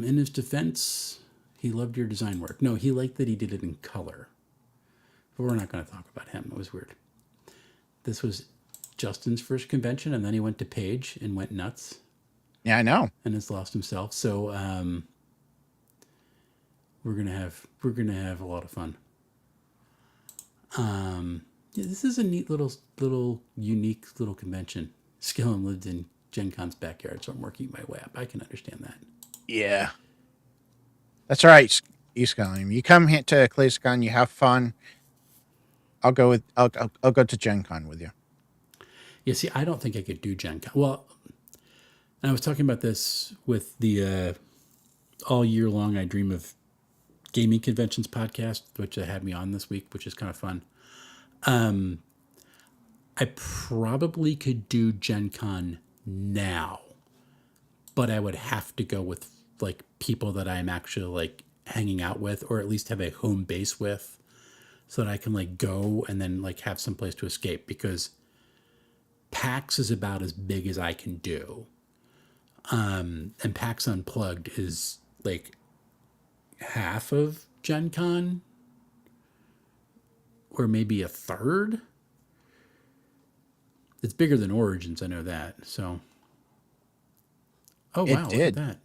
In his defense, he loved your design work. No, he liked that he did it in color. But we're not going to talk about him. It was weird. This was Justin's first convention, and then he went to Page and went nuts Yeah, I know. and has lost himself. So we're gonna have a lot of fun. Yeah, this is a neat little unique little convention. Skillum lived in Gen Con's backyard, so I'm working my way up. I can understand that. Yeah, that's all right. Eastcon. You come here to ClaysCon, you have fun. I'll go with. I'll go to Gen Con with you. Yeah, see, I don't think I could do Gen Con. Well, I was talking about this with the all year long I dream of gaming conventions podcast, which had me on this week, which is kind of fun. I probably could do Gen Con now, but I would have to go with like people that I'm actually like hanging out with, or at least have a home base with. so that I can like go and then like have some place to escape, because PAX is about as big as I can do. And PAX Unplugged is like half of Gen Con, or maybe a third. It's bigger than Origins, I know that. So, oh It wow, look at did. that.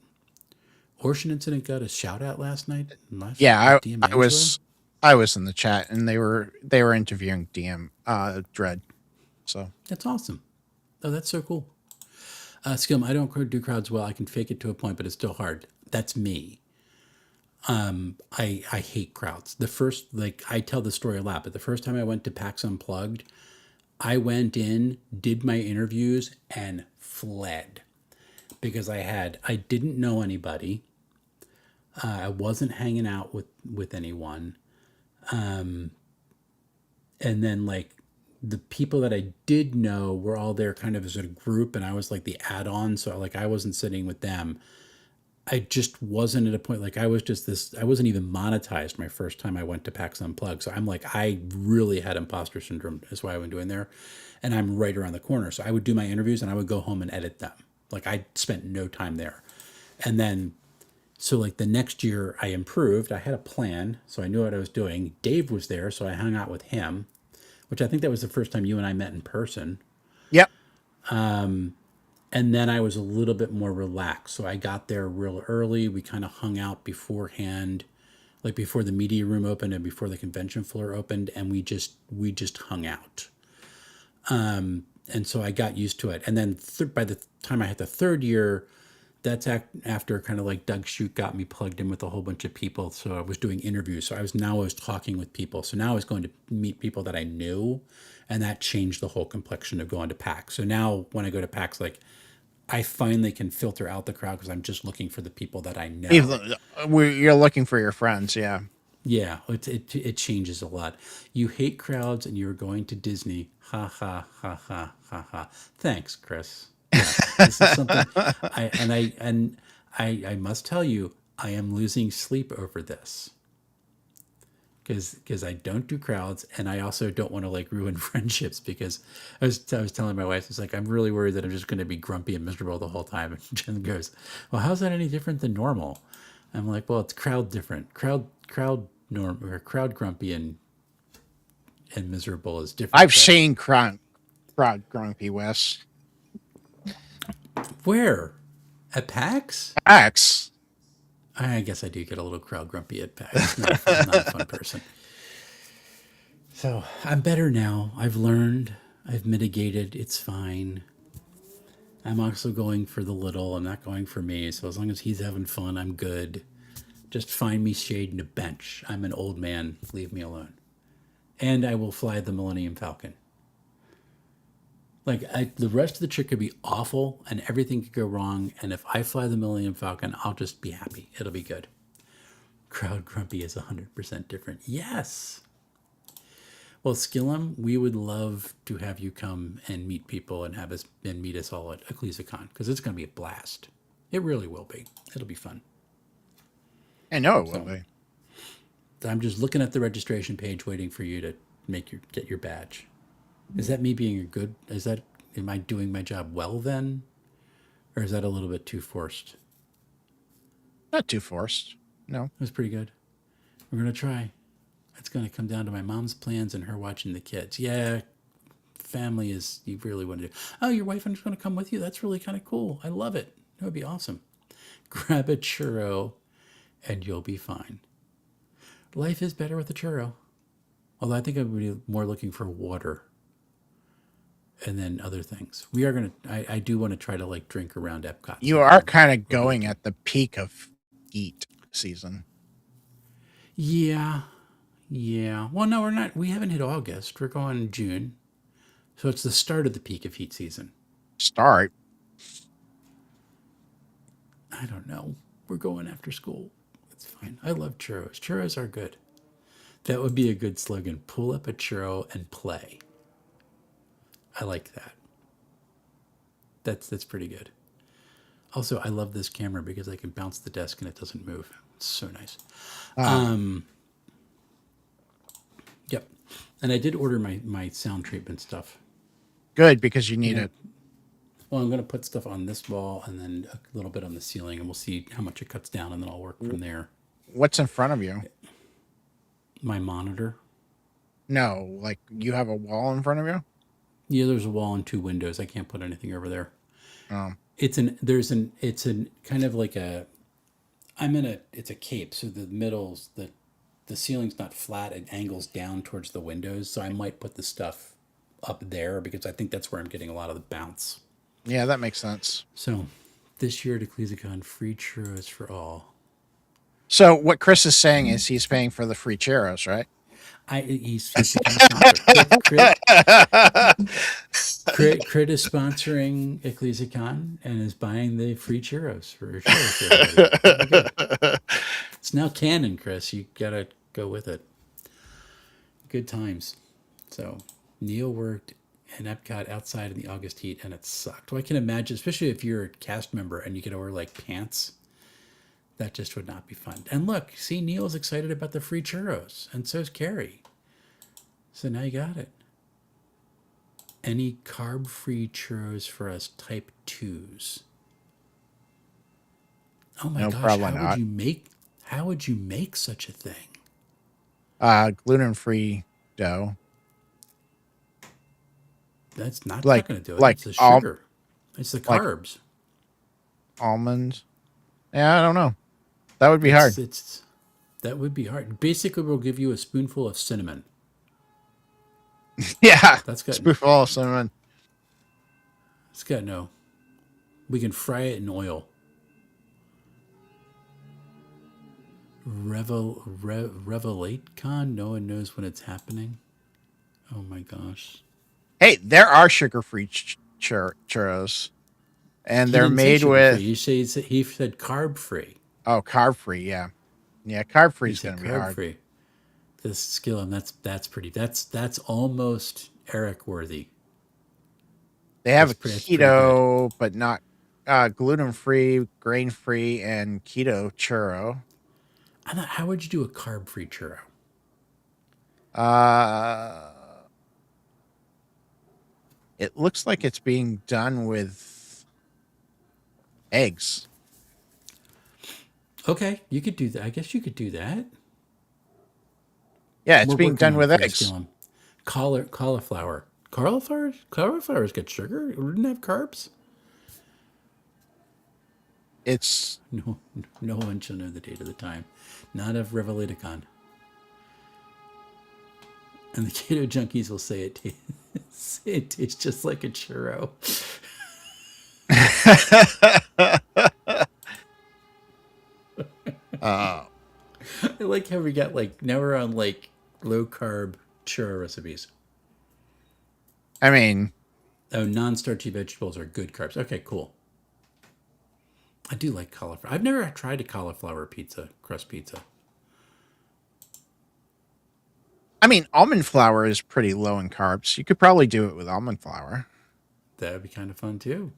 Ocean Incident got a shout out last night live Yeah, with DM I Angelo. I was in the chat and they were interviewing DM Dread. So That's awesome. Oh, that's so cool. Skilm, I don't do crowds well. I can fake it to a point, but it's still hard. That's me. I hate crowds. The first, like, I tell the story a lot, but the first time I went to PAX Unplugged, I went in, did my interviews, and fled because I didn't know anybody. I wasn't hanging out with anyone, and then like the people that I did know were all there kind of as a group, and I was like the add-on, so like I wasn't sitting with them. I just wasn't at a point, like I was just this, I wasn't even monetized my first time I went to PAX Unplugged. So I'm like, I really had imposter syndrome. That's why I went doing there. And I'm right around the corner. So I would do my interviews and I would go home and edit them. Like I spent no time there. And then, so like the next year I improved. I had a plan. So I knew what I was doing. Dave was there. So I hung out with him, which I think that was the first time you and I met in person. yep. And then I was a little bit more relaxed. So I got there real early. We kind of hung out beforehand, like before the media room opened and before the convention floor opened, and we just hung out. And so I got used to it. And then by the time I hit the third year, that's after kind of like Doug Shute got me plugged in with a whole bunch of people. So I was doing interviews. So I was talking with people. So now I was going to meet people that I knew, and that changed the whole complexion of going to PAX. So now when I go to PAX, like I finally can filter out the crowd because I'm just looking for the people that I know. Even you're looking for your friends, yeah. Yeah, it changes a lot. You hate crowds and you're going to Disney. Ha ha ha ha ha ha. Thanks, Chris. Yes, this is something I must tell you, I am losing sleep over this because I don't do crowds, and I also don't want to like ruin friendships, because I was telling my wife, it's like I'm really worried that I'm just going to be grumpy and miserable the whole time. And Jen goes, "Well, how's that any different than normal?" I'm like, "Well, it's crowd different. Crowd norm or crowd grumpy and miserable is different." I've But seen crowd grumpy Wes. where at PAX? X. I guess I do get a little crowd grumpy at PAX. I'm not a fun person. So I'm better now. I've learned. I've mitigated. It's fine. I'm also going for the little. I'm not going for me. So as long as he's having fun, I'm good. Just find me shade in a bench. I'm an old man. Leave me alone. And I will fly the Millennium Falcon. Like the rest of the trip could be awful and everything could go wrong. And if I fly the Millennium Falcon, I'll just be happy. It'll be good. Crowd grumpy is 100% different. Yes. Well, Skillum, we would love to have you come and meet people and have us and meet us all at EcclesiaCon, because it's going to be a blast. It really will be. It'll be fun. I know it will So be. I'm just looking at the registration page, waiting for you to get your badge. Is that me being a good? Am I doing my job well then, or is that a little bit too forced? Not too forced. No. It was pretty good. We're gonna try. It's gonna come down to my mom's plans and her watching the kids. Yeah, family is you really want to do. Oh, your wife is going to come with you. That's really kind of cool. I love it. That would be awesome. Grab a churro, and you'll be fine. Life is better with a churro. Although I think I would be more looking for water, and then other things. We are gonna. I do want to try to like drink around Epcot You are sometime kind of over the going weekend. at the peak of heat season. Yeah, yeah. Well, no, we're not. We haven't hit August. We're going June, so it's the start of the peak of heat season. Start. I don't know. We're going after school. It's fine. I love churros. Churros are good. That would be a good slogan. Pull up a churro and play. I like that. That's pretty good. Also, I love this camera because I can bounce the desk and it doesn't move. It's so nice. Ah, Yep. And I did order my sound treatment stuff. Good, because you need Yeah. it. Well, I'm going to put stuff on this wall and then a little bit on the ceiling, and we'll see how much it cuts down, and then I'll work from there. What's in front of you? My monitor. No, like you have a wall in front of you. Yeah, there's a wall and two windows. I can't put anything over there. Oh, It's an kind of like a, it's a cape. So the middle's, the ceiling's not flat. It angles down towards the windows. So I might put the stuff up there because I think that's where I'm getting a lot of the bounce. yeah, that makes sense. So this year at EcclesiaCon, free churros for all. So what Chris is saying is he's paying for the free churros, right? He's become a sponsor. Crit is sponsoring EcclesiaCon and is buying the free churros for everybody. It's now canon, Chris. You gotta go with it. Good times. So Neil worked in Epcot outside in the August heat, and it sucked. Well, I can imagine, especially if you're a cast member and you get to wear like pants. That just would not be fun. And look, see, Neil's excited about the free churros, and so's Carrie. So now you got it. Any carb-free churros for us type 2s? Oh my No, gosh, probably not. how would you make such a thing? Gluten-free dough. That's not Like going to do it. like It's the al- sugar. It's the like carbs. almonds. Yeah, I don't know. That would be hard. It's that would be hard. Basically, we'll give you a spoonful of cinnamon. Yeah, That's got spoonful of cinnamon. it's got no. We can fry it in oil. Revelate-con? No one knows when it's happening. Oh my gosh. Hey, there are sugar-free churros, and He they're didn't say made sugar free. with He said carb free. carb-free. Yeah, yeah, carb-free He is going said to be carb hard. free. This skill, and that's pretty. That's almost Eric worthy. They have a That's pretty good. keto, but not gluten-free, grain-free, and keto churro. How would you do a carb free churro? Uh, it looks like it's being done with eggs. Okay, you could do that. I guess you could do that. Yeah, it's We're being working done on it with for you, eggs. Skillum. Cauliflower. Cauliflower's got sugar. It wouldn't have carbs. It's No, no one shall know the date of the time. Not of Revelation. And the keto junkies will say say it tastes just like a churro. uh, I like how we got like now we're on like low carb churro recipes. I mean, Oh, non-starchy vegetables are good carbs. Okay, cool. I do like cauliflower. I've never tried a cauliflower crust pizza. almond flour is pretty low in carbs. You could probably do it with almond flour. That would be kind of fun too.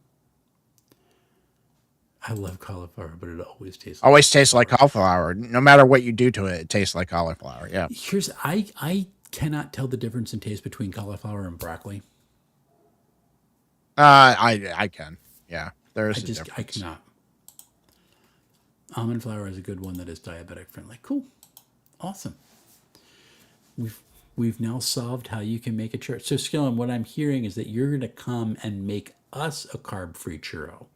I love cauliflower, but it always tastes like Always tastes like cauliflower. cauliflower. No matter what you do to it, it tastes like cauliflower. Yeah. I cannot tell the difference in taste between cauliflower and broccoli. I can. Yeah, there is a I difference. cannot. Almond flour is a good one that is diabetic friendly. Cool. Awesome. We've now solved how you can make a churro. So Skillum, what I'm hearing is that you're gonna come and make us a carb free churro.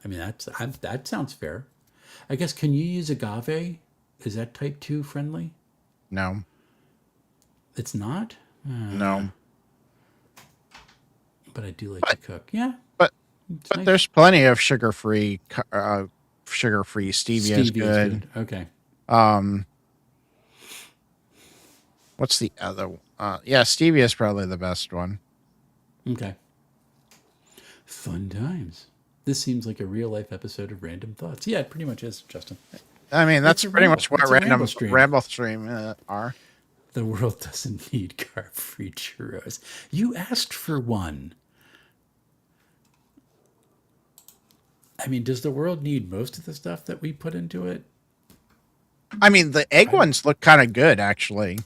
I mean that sounds fair. I guess can you use agave? Is that type 2 friendly? No, It's not? no. But I do like to cook. Yeah. But It's but nice. there's plenty of sugar-free. Sugar-free stevia is Stevia good. Okay. What's the other? Yeah, stevia is probably the best one. Okay. Fun times. This seems like a real life episode of Random Thoughts. Yeah, it pretty much is, Justin. I mean, It's that's a pretty ramble. much what It's a ramble stream. ramble stream are. The world doesn't need carb free churros. You asked for one. I mean, does the world need most of the stuff that we put into it? I mean, the egg I, ones look kind of good, actually.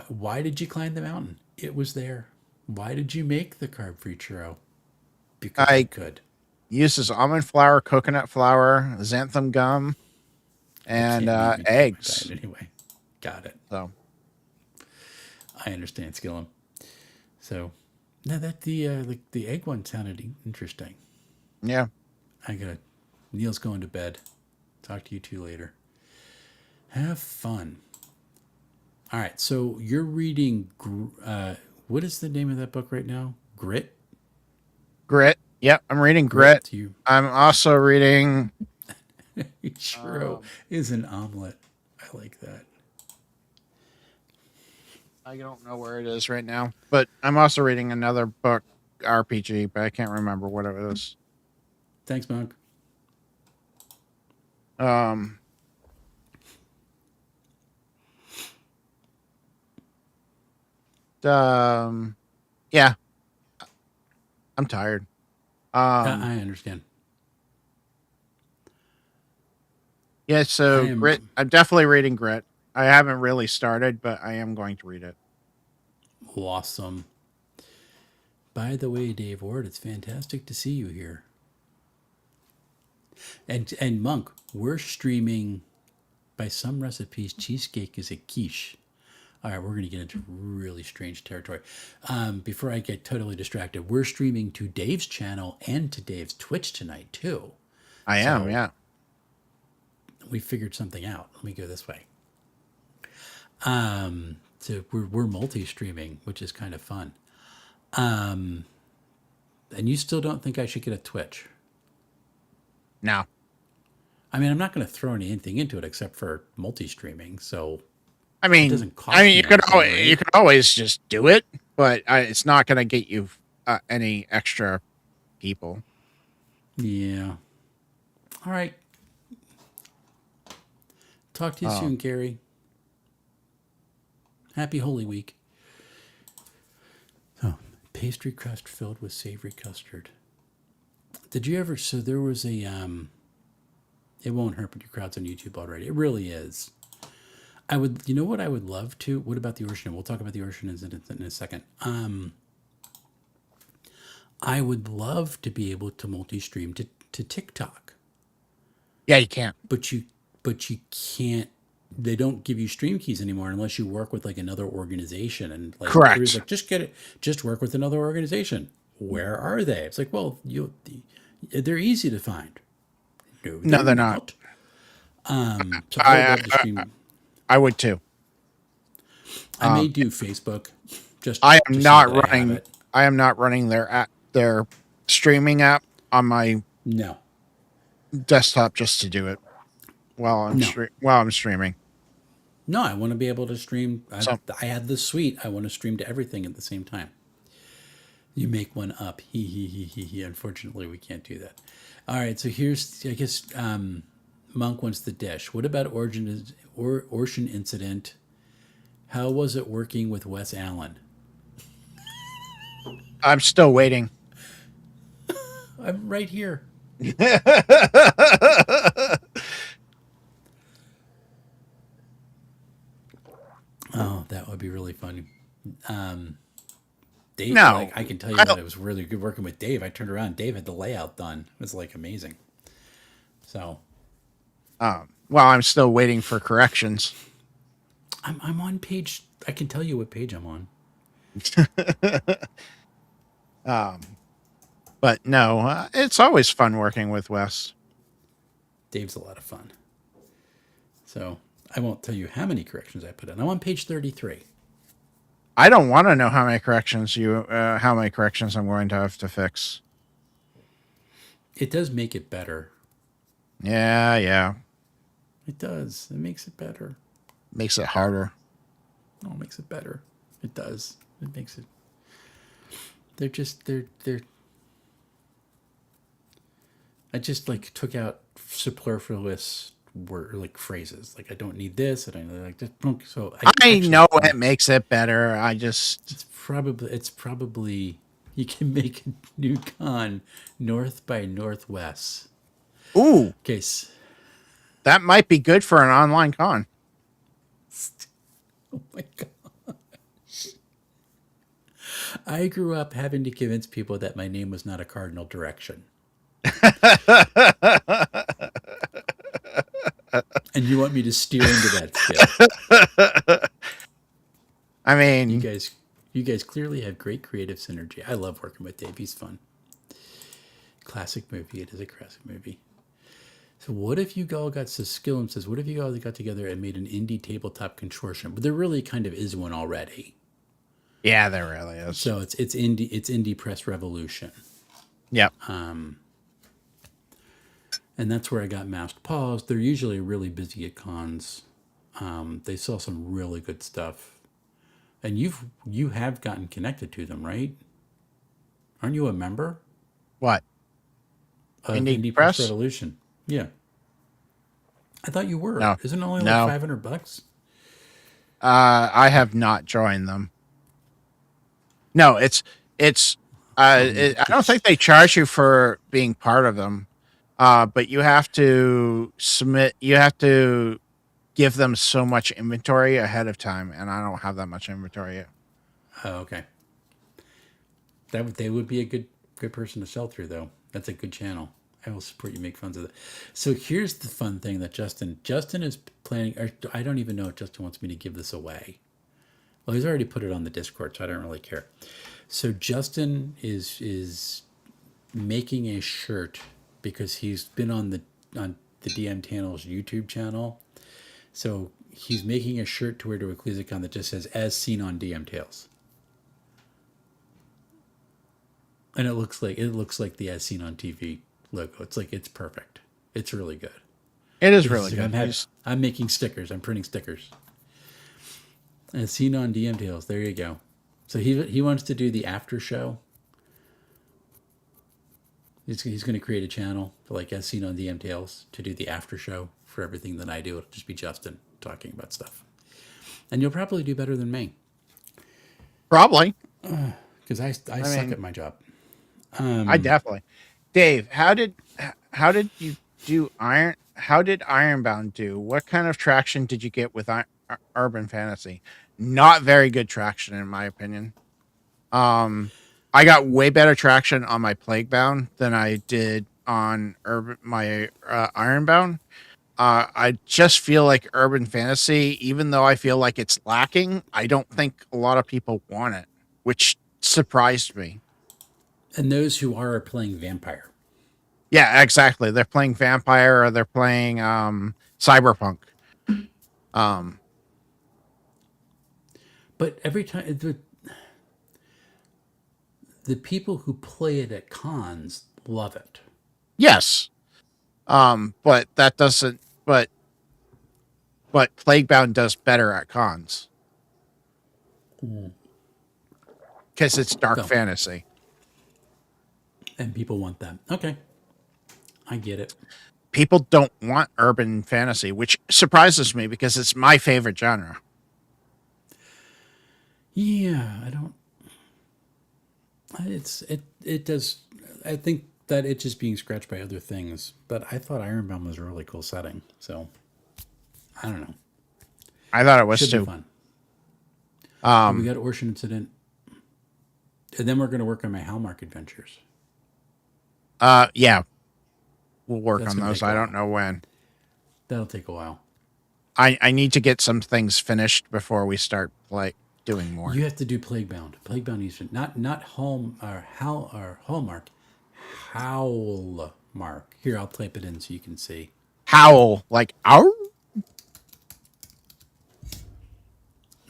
why did you climb the mountain? It was there. Why did you make the carb-free churro? Because I I could. uses almond flour, coconut flour, xanthan gum, I and can't meet meat in my diet eggs. anyway. Got it. So I understand, Skillum. So now that the egg one sounded interesting. yeah, I gotta. Neil's going to bed. Talk to you two later. Have fun. All right. So you're reading. What is the name of that book right now? Grit. grit. Yep, I'm reading Grit. grit. Do you? I'm also reading. Churro is an omelet. I like that. I don't know where it is right now, but I'm also reading another book RPG, but I can't remember what it is. Thanks, Monk. Um, um, yeah, I'm tired. Um, I understand. yeah, I so am grit. I'm definitely reading grit. I haven't really started, but I am going to read it. awesome. By the way, Dave Ward, it's fantastic to see you here. And Monk, we're streaming by some recipes. Cheesecake is a quiche. All right, we're going to get into really strange territory. Before I get totally distracted, we're streaming to Dave's channel and to Dave's Twitch tonight too. I am, So yeah. we figured something out. Let me go this way. So we're multi-streaming, which is kind of fun. And you still don't think I should get a Twitch? No, I mean, I'm not going to throw anything into it except for multi-streaming, so I it mean, doesn't cost me anything, you right? could always just do it, but it's not going to get you any extra people. Yeah. All right. Talk to you Um, soon, Gary. Happy Holy Week. Oh, pastry crust filled with savory custard. Did you ever? So there was a. It won't hurt, but your crowd's on YouTube already. It really is. I would. You know what I would love to. What about the ocean? We'll talk about the ocean in a second. I would love to be able to multi-stream to TikTok, yeah, you can't. but you can't. They don't give you stream keys anymore unless you work with like another organization, and like everybody's Correct. like, just get it, just work with another organization. Where are they? It's like, well, they're easy to find. No, No, they're they're not. not. So I would love to stream. I would too. I may do Facebook, just I am just so not that I have running. it. I am not running their streaming app on my No, desktop just to do it no, while I'm streaming. no. I want to be able to stream. So I had the suite. I want to stream to everything at the same time. You make one up. He. Unfortunately, we can't do that. All right. So here's, I guess, Monk wants the dish. What about Ocean Incident? How was it working with Wes Allen? I'm still waiting. I'm right here. Oh, that would be really fun. Dave, No, like I can tell you I that don't. it was really good working with Dave. I turned around, Dave had the layout done. It was like amazing. So Well, I'm still waiting for corrections. I'm on page. I can tell you what page I'm on. But no, it's always fun working with Wes. Dave's a lot of fun. So I won't tell you how many corrections I put in. I'm on page 33. I don't want to know how many corrections I'm going to have to fix. It does make it better. Yeah, yeah, It does. It makes it better. makes it harder. No, it makes it better. It does. It makes it. They're. I just like took out superfluous word like phrases. Like I don't need this. I don't like just so I actually know it makes it better. I just it's probably you can make a new con north by northwest. ooh, Case that might be good for an online con. Oh my god! I grew up having to convince people that my name was not a cardinal direction, and you want me to steer into that still. I You mean, guys, you guys clearly have great creative synergy. I love working with Dave. He's fun. Classic movie. It is a classic movie. So what if you all got, so Skillum says, what if you all got together and made an indie tabletop consortium? But there really kind of is one already. yeah, there really is. So it's indie press revolution. Yep. And that's where I got Masked Paws. They're usually really busy at cons. They sell some really good stuff. And you have gotten connected to them, right? Aren't you a member What? of Indie Indie Press Press? Revolution? Yeah. I thought you were. No. Isn't it only like No. $500? I have not joined them. No, it's. I don't think they charge you for being part of them, but you have to submit. You have to give them so much inventory ahead of time, and I don't have that much inventory yet. Oh, okay. They would be a good person to sell through, though. That's a good channel. I will support you. Make fun of that. So here's the fun thing that Justin is planning. Or I don't even know if Justin wants me to give this away. Well, he's already put it on the Discord, so I don't really care. So Justin is making a shirt because he's been on the DM Channel's YouTube channel. So he's making a shirt to wear to a ClisaCon that just says "As seen on DM Tales," and it looks like the "As seen on TV" logo. It's perfect. It's really good. It is really good. I'm making stickers. I'm printing stickers. As seen on DM Tales. There you go. So he wants to do the after show. He's going to create a channel for like As seen on DM Tales to do the after show for everything that I do. It'll just be Justin talking about stuff, and you'll probably do better than me. Probably. Because I suck at my job. I definitely. Dave, how did you do Iron? How did Ironbound do? What kind of traction did you get with Urban Fantasy? Not very good traction, in my opinion. I got way better traction on my Plaguebound than I did on Ironbound. I just feel like Urban Fantasy, even though I feel like it's lacking, I don't think a lot of people want it, which surprised me. And those who are playing Vampire. Yeah, exactly. They're playing Vampire or they're playing Cyberpunk. But every time the people who play it at cons love it. Yes. But that doesn't but Plaguebound does better at cons. Because it's dark fantasy. And people want that. Okay. I get it. People don't want urban fantasy, which surprises me because it's my favorite genre. Yeah, I don't. It does. I think that it's just being scratched by other things. But I thought Ironbound was a really cool setting. So I don't know. I thought it was Should too be fun. We got Ocean Incident, and then we're going to work on my Hallmark adventures. Yeah. We'll work That's on those. I don't know when. That'll take a while. I need to get some things finished before we start doing more. You have to do Plaguebound. Plaguebound needs to not Hallmark. Howlmark. Here, I'll type it in so you can see. Howl, like ow.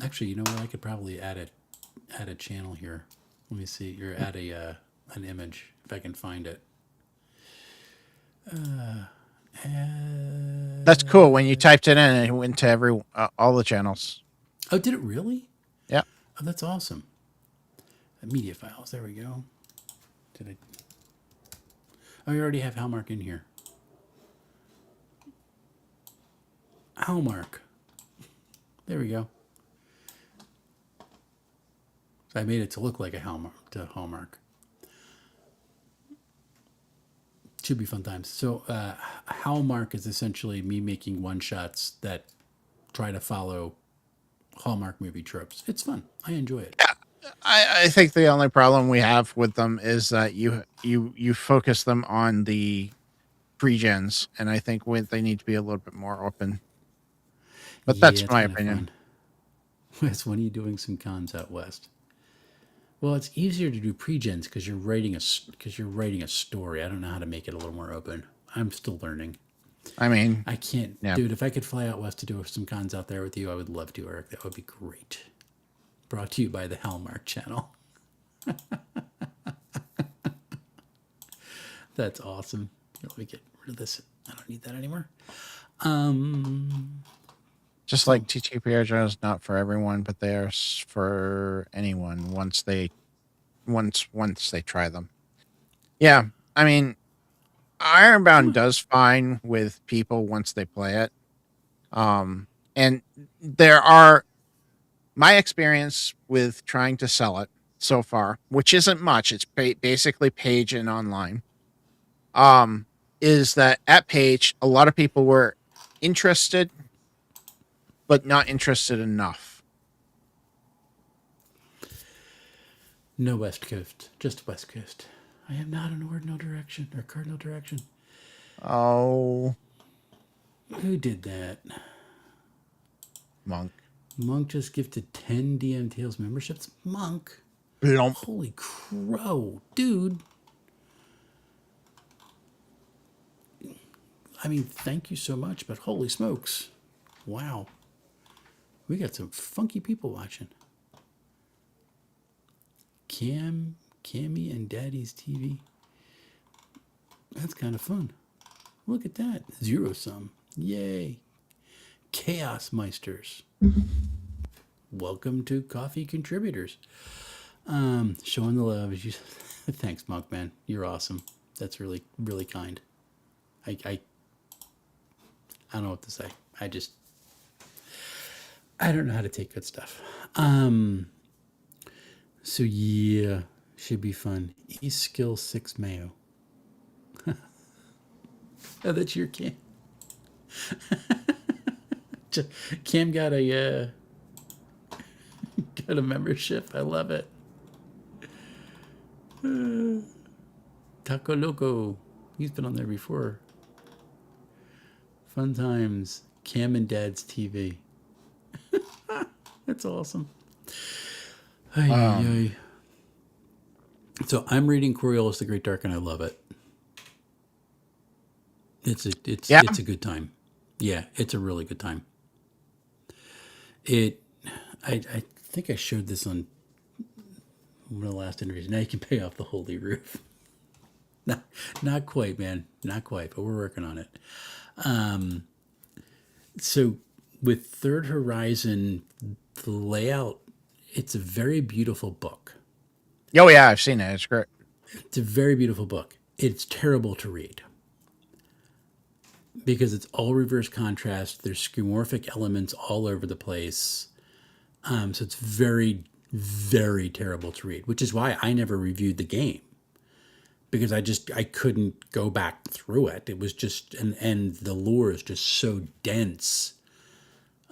Actually, you know what? I could probably add a channel here. Let me see. You're add an image if I can find it. That's cool. When you typed it in, it went to all the channels. Oh, did it really? Yeah. Oh, that's awesome. Media files. There we go. Did I? Oh, you already have Hallmark in here. Hallmark. There we go. So I made it to look like a Hallmark. Should be fun times. So Hallmark is essentially me making one shots that try to follow Hallmark movie tropes. It's fun. I enjoy it. I think the only problem we have with them is that you focus them on the pre-gens, and I think they need to be a little bit more open. But Yeah, that's it's my kind of opinion. fun. Wes, when are you doing some cons out west? Well, it's easier to do pre-gens because you're writing a story. I don't know how to make it a little more open. I'm still learning. I mean, I can't, yeah. dude. If I could fly out west to do some cons out there with you, I would love to, Eric. That would be great. Brought to you by the Hallmark Channel. That's awesome. Let me get rid of this. I don't need that anymore. Just So like TTRPGs is not for everyone, but they are for anyone once they try them. Yeah, I mean, Ironbound does fine with people once they play it. And there are my experience with trying to sell it so far, which isn't much. It's basically page and online. Is that at page a lot of people were interested, but not interested enough. no West Coast, just West Coast. I am not an ordinal direction or cardinal direction. Oh, Who did that? Monk. Monk just gifted 10 DM Tales memberships. Monk. Blump. Holy crow, dude. I mean, thank you so much, but holy smokes. Wow. We got some funky people watching. Cammy and Daddy's TV. That's kind of fun. Look at that. Zero sum. Yay. Chaos Meisters. Welcome to Coffee Contributors. Showing the love. Thanks, Monk, man. You're awesome. That's really, really kind. I don't know what to say. I don't know how to take good stuff. So yeah, should be fun. East Skill 6 Mayo. Oh, that's your Cam. Cam got a got a membership. I love it. Taco Loco. He's been on there before. Fun times. Cam and Dad's TV. That's awesome. Ay, ay, ay. So I'm reading Coriolis the Great Dark, and I love it. It's a good time. Yeah, it's a really good time. I think I showed this on one of the last interviews. Now you can pay off the Holy Roof. Not quite, man. Not quite, but we're working on it. So with Third Horizon, the layout, it's a very beautiful book. Oh yeah, I've seen it. It's great. It's a very beautiful book. It's terrible to read because it's all reverse contrast. There's skeuomorphic elements all over the place. So it's very, very terrible to read, which is why I never reviewed the game because I couldn't go back through it. It was just, and the lore is just so dense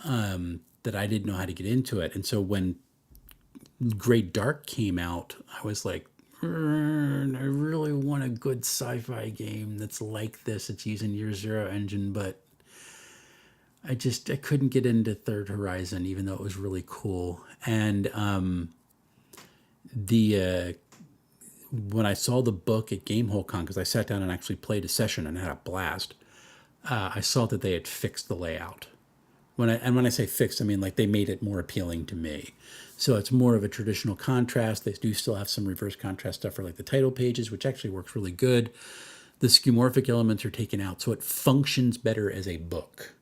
that I didn't know how to get into it. And so when Great Dark came out, I was like, I really want a good sci-fi game that's like this. It's using Year Zero engine, but I couldn't get into Third Horizon, even though it was really cool. And the when I saw the book at GameholeCon, because I sat down and actually played a session and had a blast, I saw that they had fixed the layout. When I say fixed, I mean like they made it more appealing to me. So it's more of a traditional contrast. They do still have some reverse contrast stuff for like the title pages, which actually works really good. The skeuomorphic elements are taken out, so it functions better as a book.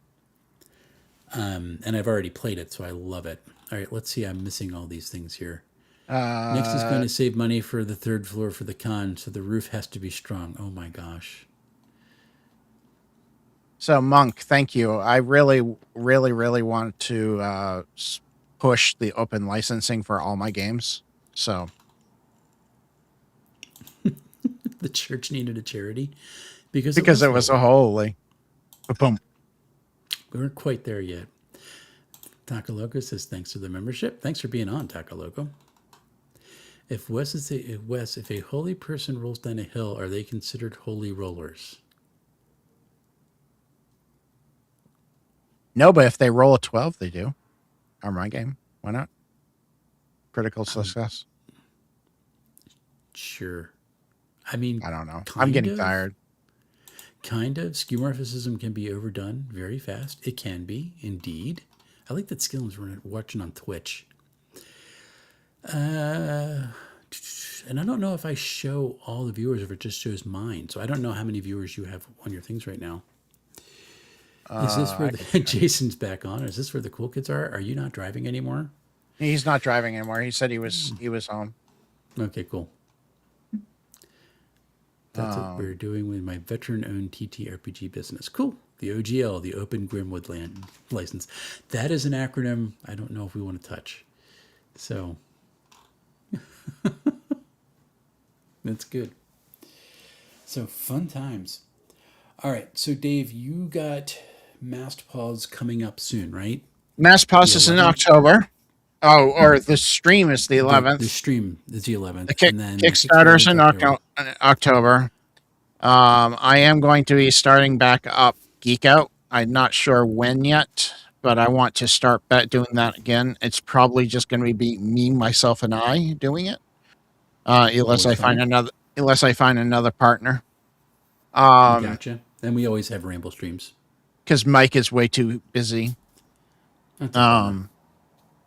And I've already played it, so I love it. All right, let's see. I'm missing all these things here. Next is going to save money for the third floor for the con, so the roof has to be strong. Oh my gosh. So Monk, thank you. I really, really, really want to push the open licensing for all my games. So The church needed a charity because it was a holy. Boom. We weren't quite there yet. Taco Loco says thanks for the membership. Thanks for being on, Taco Loco. If if a holy person rolls down a hill, are they considered holy rollers? No, but if they roll a 12, they do. Or my game. Why not? Critical Um, success. Sure. I mean, I don't know. I'm kind getting of. tired. Kind of. Skeuomorphism can be overdone very fast. It can be, indeed. I like that Skillins were watching on Twitch. And I don't know if I show all the viewers or if it just shows mine. So I don't know how many viewers you have on your things right now. Is this where I could Jason's back on? Is this where the cool kids are? Are you not driving anymore? He's not driving anymore. He said he was home. Okay, cool. That's what we're doing with my veteran-owned TTRPG business. Cool. The OGL, the Open Grimwood Land License. That is an acronym I don't know if we want to touch. So that's good. So fun times. All right. So Dave, you got Mast Paws coming up soon, right? Mass Pause is in October. Oh, or the stream is the 11th. The stream is the 11th. The Kickstarter's in October. I am going to be starting back up Geek Out. I'm not sure when yet, but I want to start doing that again. It's probably just going to be me, myself, and I doing it, unless I find another partner. Gotcha. And we always have Ramble streams because Mike is way too busy.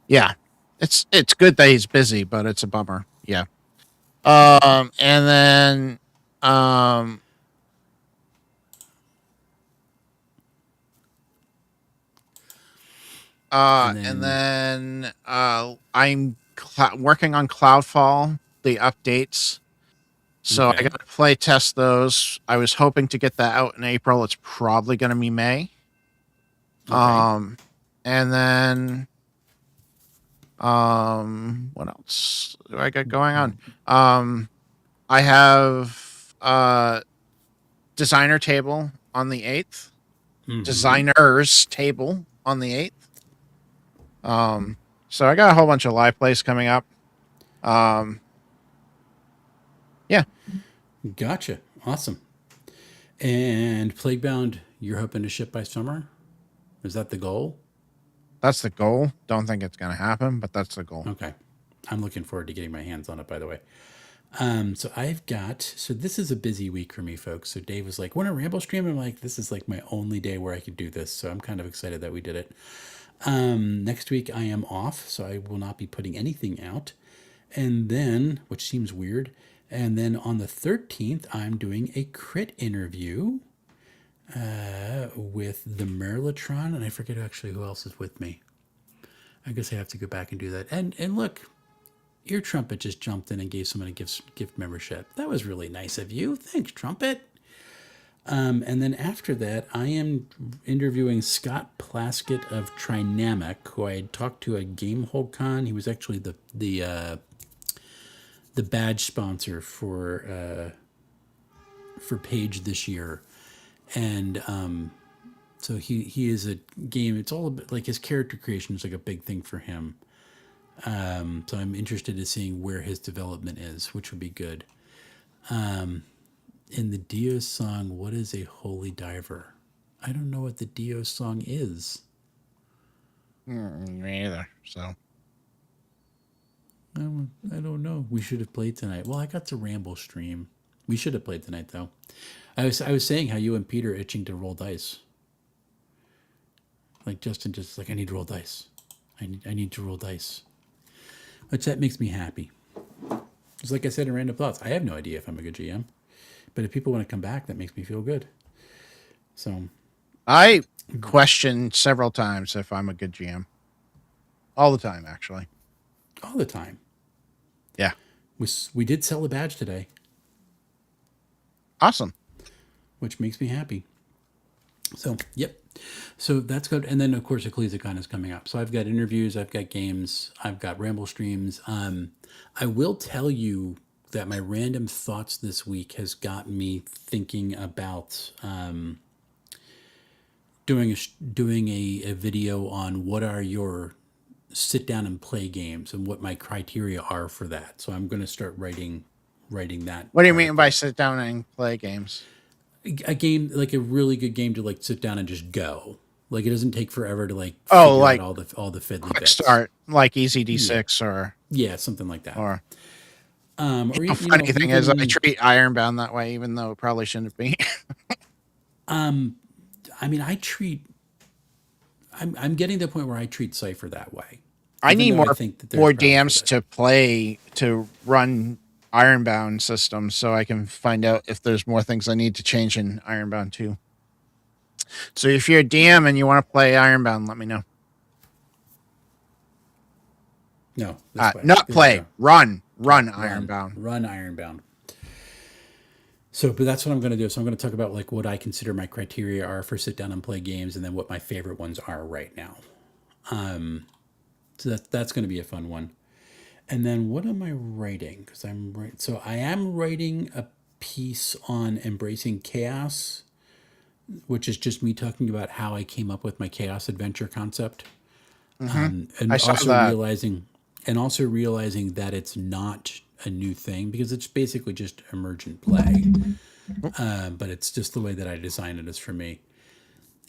Yeah, it's good that he's busy, but it's a bummer. Yeah. And then I'm working on Cloudfall, the updates. So I got to play test those. I was hoping to get that out in April. It's probably going to be May. And then what else do I got going on? I have designer table on the 8th. Designers table on the 8th. So I got a whole bunch of live plays coming up. Yeah. Gotcha. Awesome. And Plaguebound, you're hoping to ship by summer? Is that the goal? That's the goal. Don't think it's going to happen, but that's the goal. Okay. I'm looking forward to getting my hands on it, by the way. So this is a busy week for me, folks. So Dave was like, when a Ramble stream? I'm like, this is like my only day where I could do this. So I'm kind of excited that we did it. Next week I am off, so I will not be putting anything out. And then, which seems weird, and then on the 13th, I'm doing a crit interview with the Merlatron, and I forget actually who else is with me. I guess I have to go back and do that. And look, Ear Trumpet just jumped in and gave someone a gift membership. That was really nice of you. Thanks, Trumpet. And then after that, I am interviewing Scott Plaskett of Trinamic, who I had talked to at Gamehole Con. He was actually the badge sponsor for Page this year, and so he is a game. It's all about, like, his character creation is like a big thing for him. So I'm interested in seeing where his development is, which would be good. In the Dio song, what is a holy diver? I don't know what the Dio song is. Me either. So I don't know. We should have played tonight. Well, I got to Ramble stream. We should have played tonight, though. I was saying how you and Peter are itching to roll dice. Like Justin just like, I need to roll dice. I need to roll dice. Which that makes me happy. Just like I said in Random Thoughts, I have no idea if I'm a good GM. But if people want to come back, that makes me feel good. So I questioned several times if I'm a good GM. All the time, actually. All the time. Yeah. We did sell a badge today. Awesome. Which makes me happy. So, yep. So that's good. And then, of course, EcclesiaCon is coming up. So I've got interviews, I've got games, I've got Ramble streams. I will tell you that my random thoughts this week has got me thinking about doing a video on what are your sit down and play games and what my criteria are for that. So I'm going to start writing that What do you mean by article. sit down and play games? A game, like a really good game to like sit down and just go. Like it doesn't take forever to like Oh, figure out like all the fiddly quick bits. start, like Easy Yeah, D6 yeah, something like that. or Or the you funny know thing is, I even treat Ironbound that way, even though it probably shouldn't be. I mean I treat I'm getting to the point where I treat Cipher that way, I even need though I think that there's more problems with DMs it. to play to run Ironbound systems, so I can find out if there's more things I need to change in Ironbound 2. So if you're a DM and you want to play Ironbound, let me know. No, this way. Not There we play, go. run Run, Ironbound. run Ironbound. So, but that's what I'm going to do. So I'm going to talk about like what I consider my criteria are for sit down and play games, and then what my favorite ones are right now. So that's going to be a fun one. And then what am I writing? Because So I am writing a piece on embracing chaos, which is just me talking about how I came up with my chaos adventure concept, Hmm. I and saw that. also realizing that it's not a new thing because it's basically just emergent play. But it's just the way that I designed it is for me.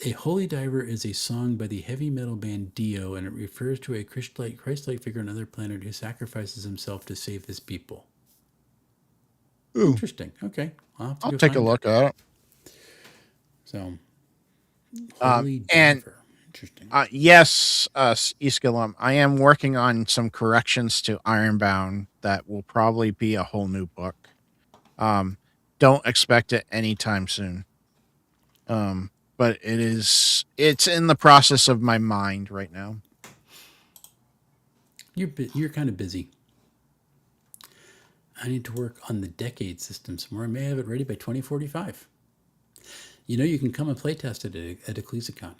A holy diver is a song by the heavy metal band Dio, and it refers to a Christ-like figure on another planet who sacrifices himself to save his people. Ooh, Interesting. Okay, I'll have to I'll go take a find it. look at it. So, holy And diver. Interesting. yes, Iskilum, I am working on some corrections to Ironbound that will probably be a whole new book. Um, don't expect it anytime soon. But it's in the process of my mind right now. You're kind of busy. I need to work on the decade system somewhere. I may have it ready by 2045. You know, you can come and play test it at EcclesiaCon,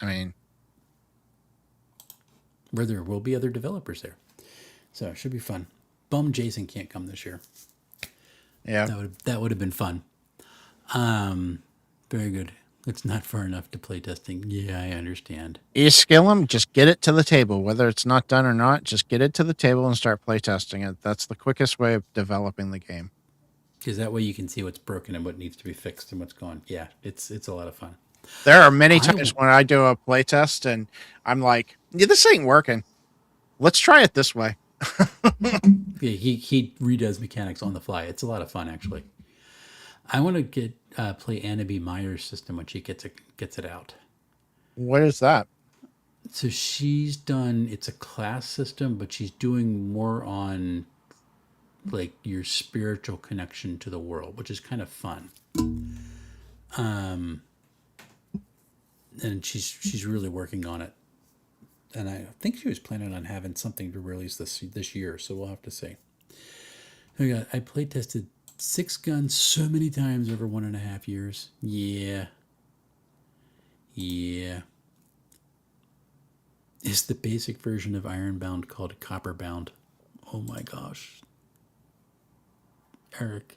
I mean, where there will be other developers there. So it should be fun. Bum Jason can't come this year. yeah. That would have been fun. Very good. It's not far enough to play testing. Yeah, I understand. Iskilum, just get it to the table. Whether it's not done or not, just get it to the table and start playtesting it. That's the quickest way of developing the game. Because that way you can see what's broken and what needs to be fixed and what's gone. Yeah, it's a lot of fun. There are many I times when I do a playtest and I'm like, yeah, this ain't working. Let's try it this way. Yeah, he redoes mechanics on the fly. It's a lot of fun actually. I want to get play Anna B. Meyer's system when she gets it out. What is that? So she's done. It's a class system, but she's doing more on like your spiritual connection to the world, which is kind of fun. And she's really working on it. And I think she was planning on having something to release this year, so we'll have to see. I play tested 6 guns so many times over 1.5 years. Yeah. Yeah. Is the basic version of Ironbound called Copperbound? Oh my gosh. Eric.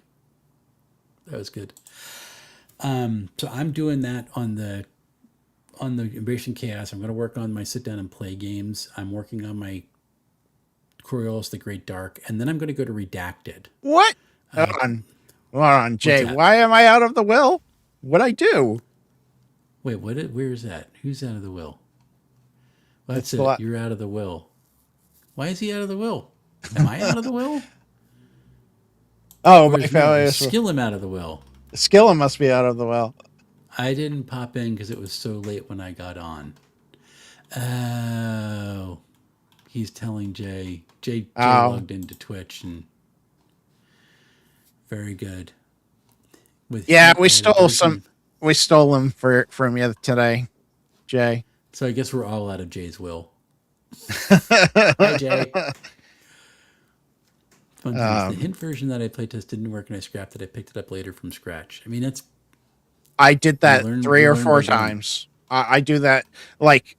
That was good. So I'm doing that on the Embracing Chaos. I'm going to work on my sit down and play games. I'm working on my Coriolis the Great Dark, and then I'm going to go to Redacted. What? Hold on, What's Jay. that? Why am I out of the will? What'd I do? Wait, what? Where is that? Who's out of the will? Well, It's that's the it. You're out of the will. Why is he out of the will? Am I out of the will? Oh, Or my no? Is failure. Skillum out of the will? Skillum must be out of the well. I didn't pop in because it was so late when I got on. Oh, he's telling Jay. Jay Oh, logged into Twitch and very good. With yeah, heat, I had a version. we stole them from you today, Jay. So I guess we're all out of Jay's will. Hi, Jay. Fun thing is the hint version that I playtest didn't work and I scrapped it. I picked it up later from scratch. I mean, that's I did you that learn. three You or learn by four doing. times. I do that like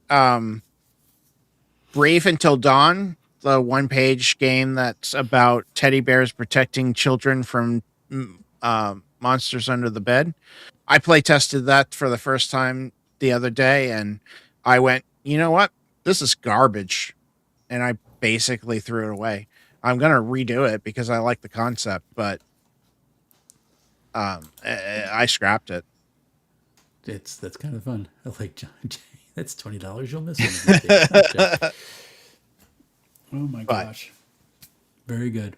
Brave Until Dawn, the one-page game that's about teddy bears protecting children from monsters under the bed. I play tested that for the first time the other day, and I went, you know what? This is garbage, and I basically threw it away. I'm gonna redo it because I like the concept, but I scrapped it. That's kind of fun. I like John Jay. That's $20 you'll miss one of these days. Gotcha. Oh my But gosh. Very good.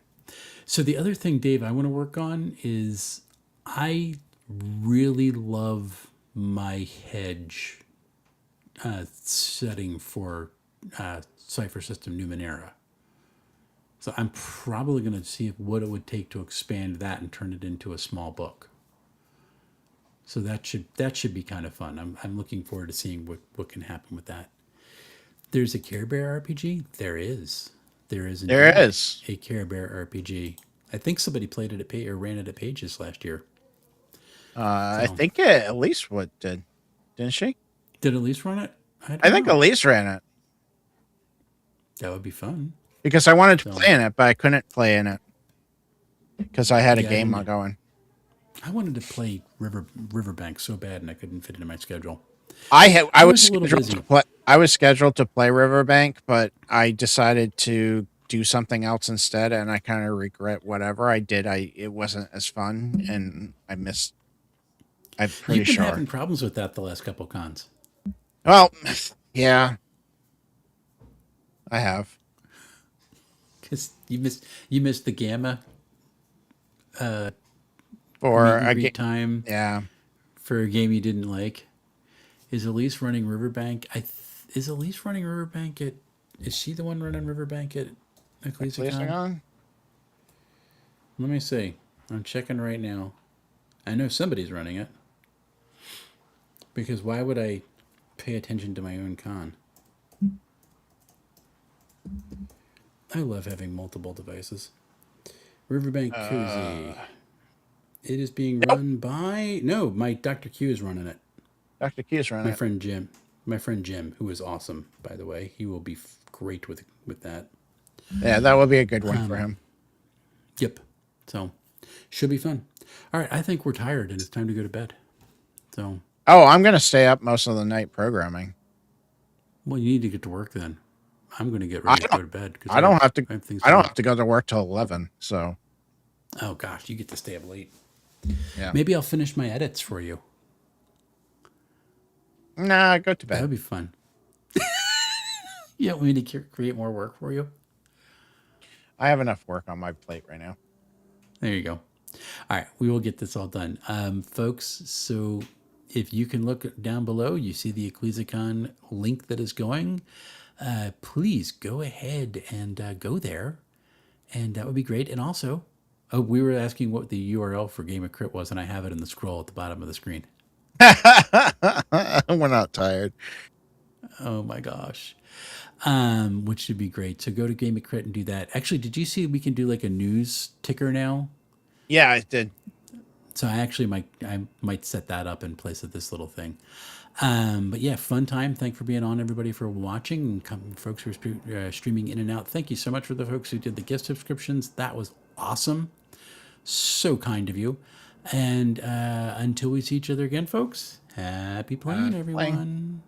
So the other thing, Dave, I want to work on is I really love my hedge setting for Cipher System Numenera. So I'm probably going to see what it would take to expand that and turn it into a small book. So that should be kind of fun. I'm looking forward to seeing what can happen with that. There's a Care Bear RPG. There is there indeed is. a Care Bear RPG. I think somebody played it at or ran it at Pages last year. I So think Elise would did, didn't she? did Elise run it? I I don't think know. Elise ran it That would be fun. because I wanted to So play in it, but I couldn't play in it because I had a yeah, I game didn't. going. I wanted to play Riverbank so bad, and I couldn't fit it in my schedule. I I was was a little scheduled to busy. play. I was scheduled to play Riverbank, but I decided to do something else instead, and I kind of regret whatever I did. It wasn't as fun, and I missed. I'm pretty You've been sure. having problems with that the last couple cons Well, yeah, I have. because you missed the Gamma For meet and a greet game, time yeah, for a game you didn't like. Is Elise running Riverbank? Is Elise running Riverbank at? Is she the one running Riverbank at placing EcclesiaCon? on. Let me see. I'm checking right now. I know somebody's running it because why would I pay attention to my own con? I love having multiple devices. Riverbank Uh, Cozy. It is being nope. run by no, my Dr. Q is running it. Dr. Q's run My it. friend Jim. My friend Jim, who is awesome, by the way. He will be great with that. Yeah, that would be a good one for him. Yep. So, should be fun. All right, I think we're tired and it's time to go to bed. So, Oh, I'm gonna stay up most of the night programming. well, you need to get to work then. I'm going to get I ready to go don't. to bed because I don't have to. I have things I to don't do. have to go to work till 11. So Oh gosh, you get to stay up late. yeah. Maybe I'll finish my edits for you. Nah, go to That bed. would be fun. You want me to create more work for you? I have enough work on my plate right now. There you go. All right, we will get this all done, folks. So if you can look down below, you see the EcclesiaCon link that is going. Please go ahead and go there, and that would be great. And also, oh, we were asking what the URL for Game of Crit was, and I have it in the scroll at the bottom of the screen. We're not tired. Oh my gosh. Which should be great. So go to Game of Crit and do that. Actually, did you see we can do like a news ticker now? Yeah, I did. So I might set that up in place of this little thing. But yeah, fun time. Thank for being on, everybody, for watching, and folks who are streaming in and out. Thank you so much for the folks who did the gift subscriptions. That was awesome. So kind of you. And until we see each other again, folks, happy playing, Playing. everyone.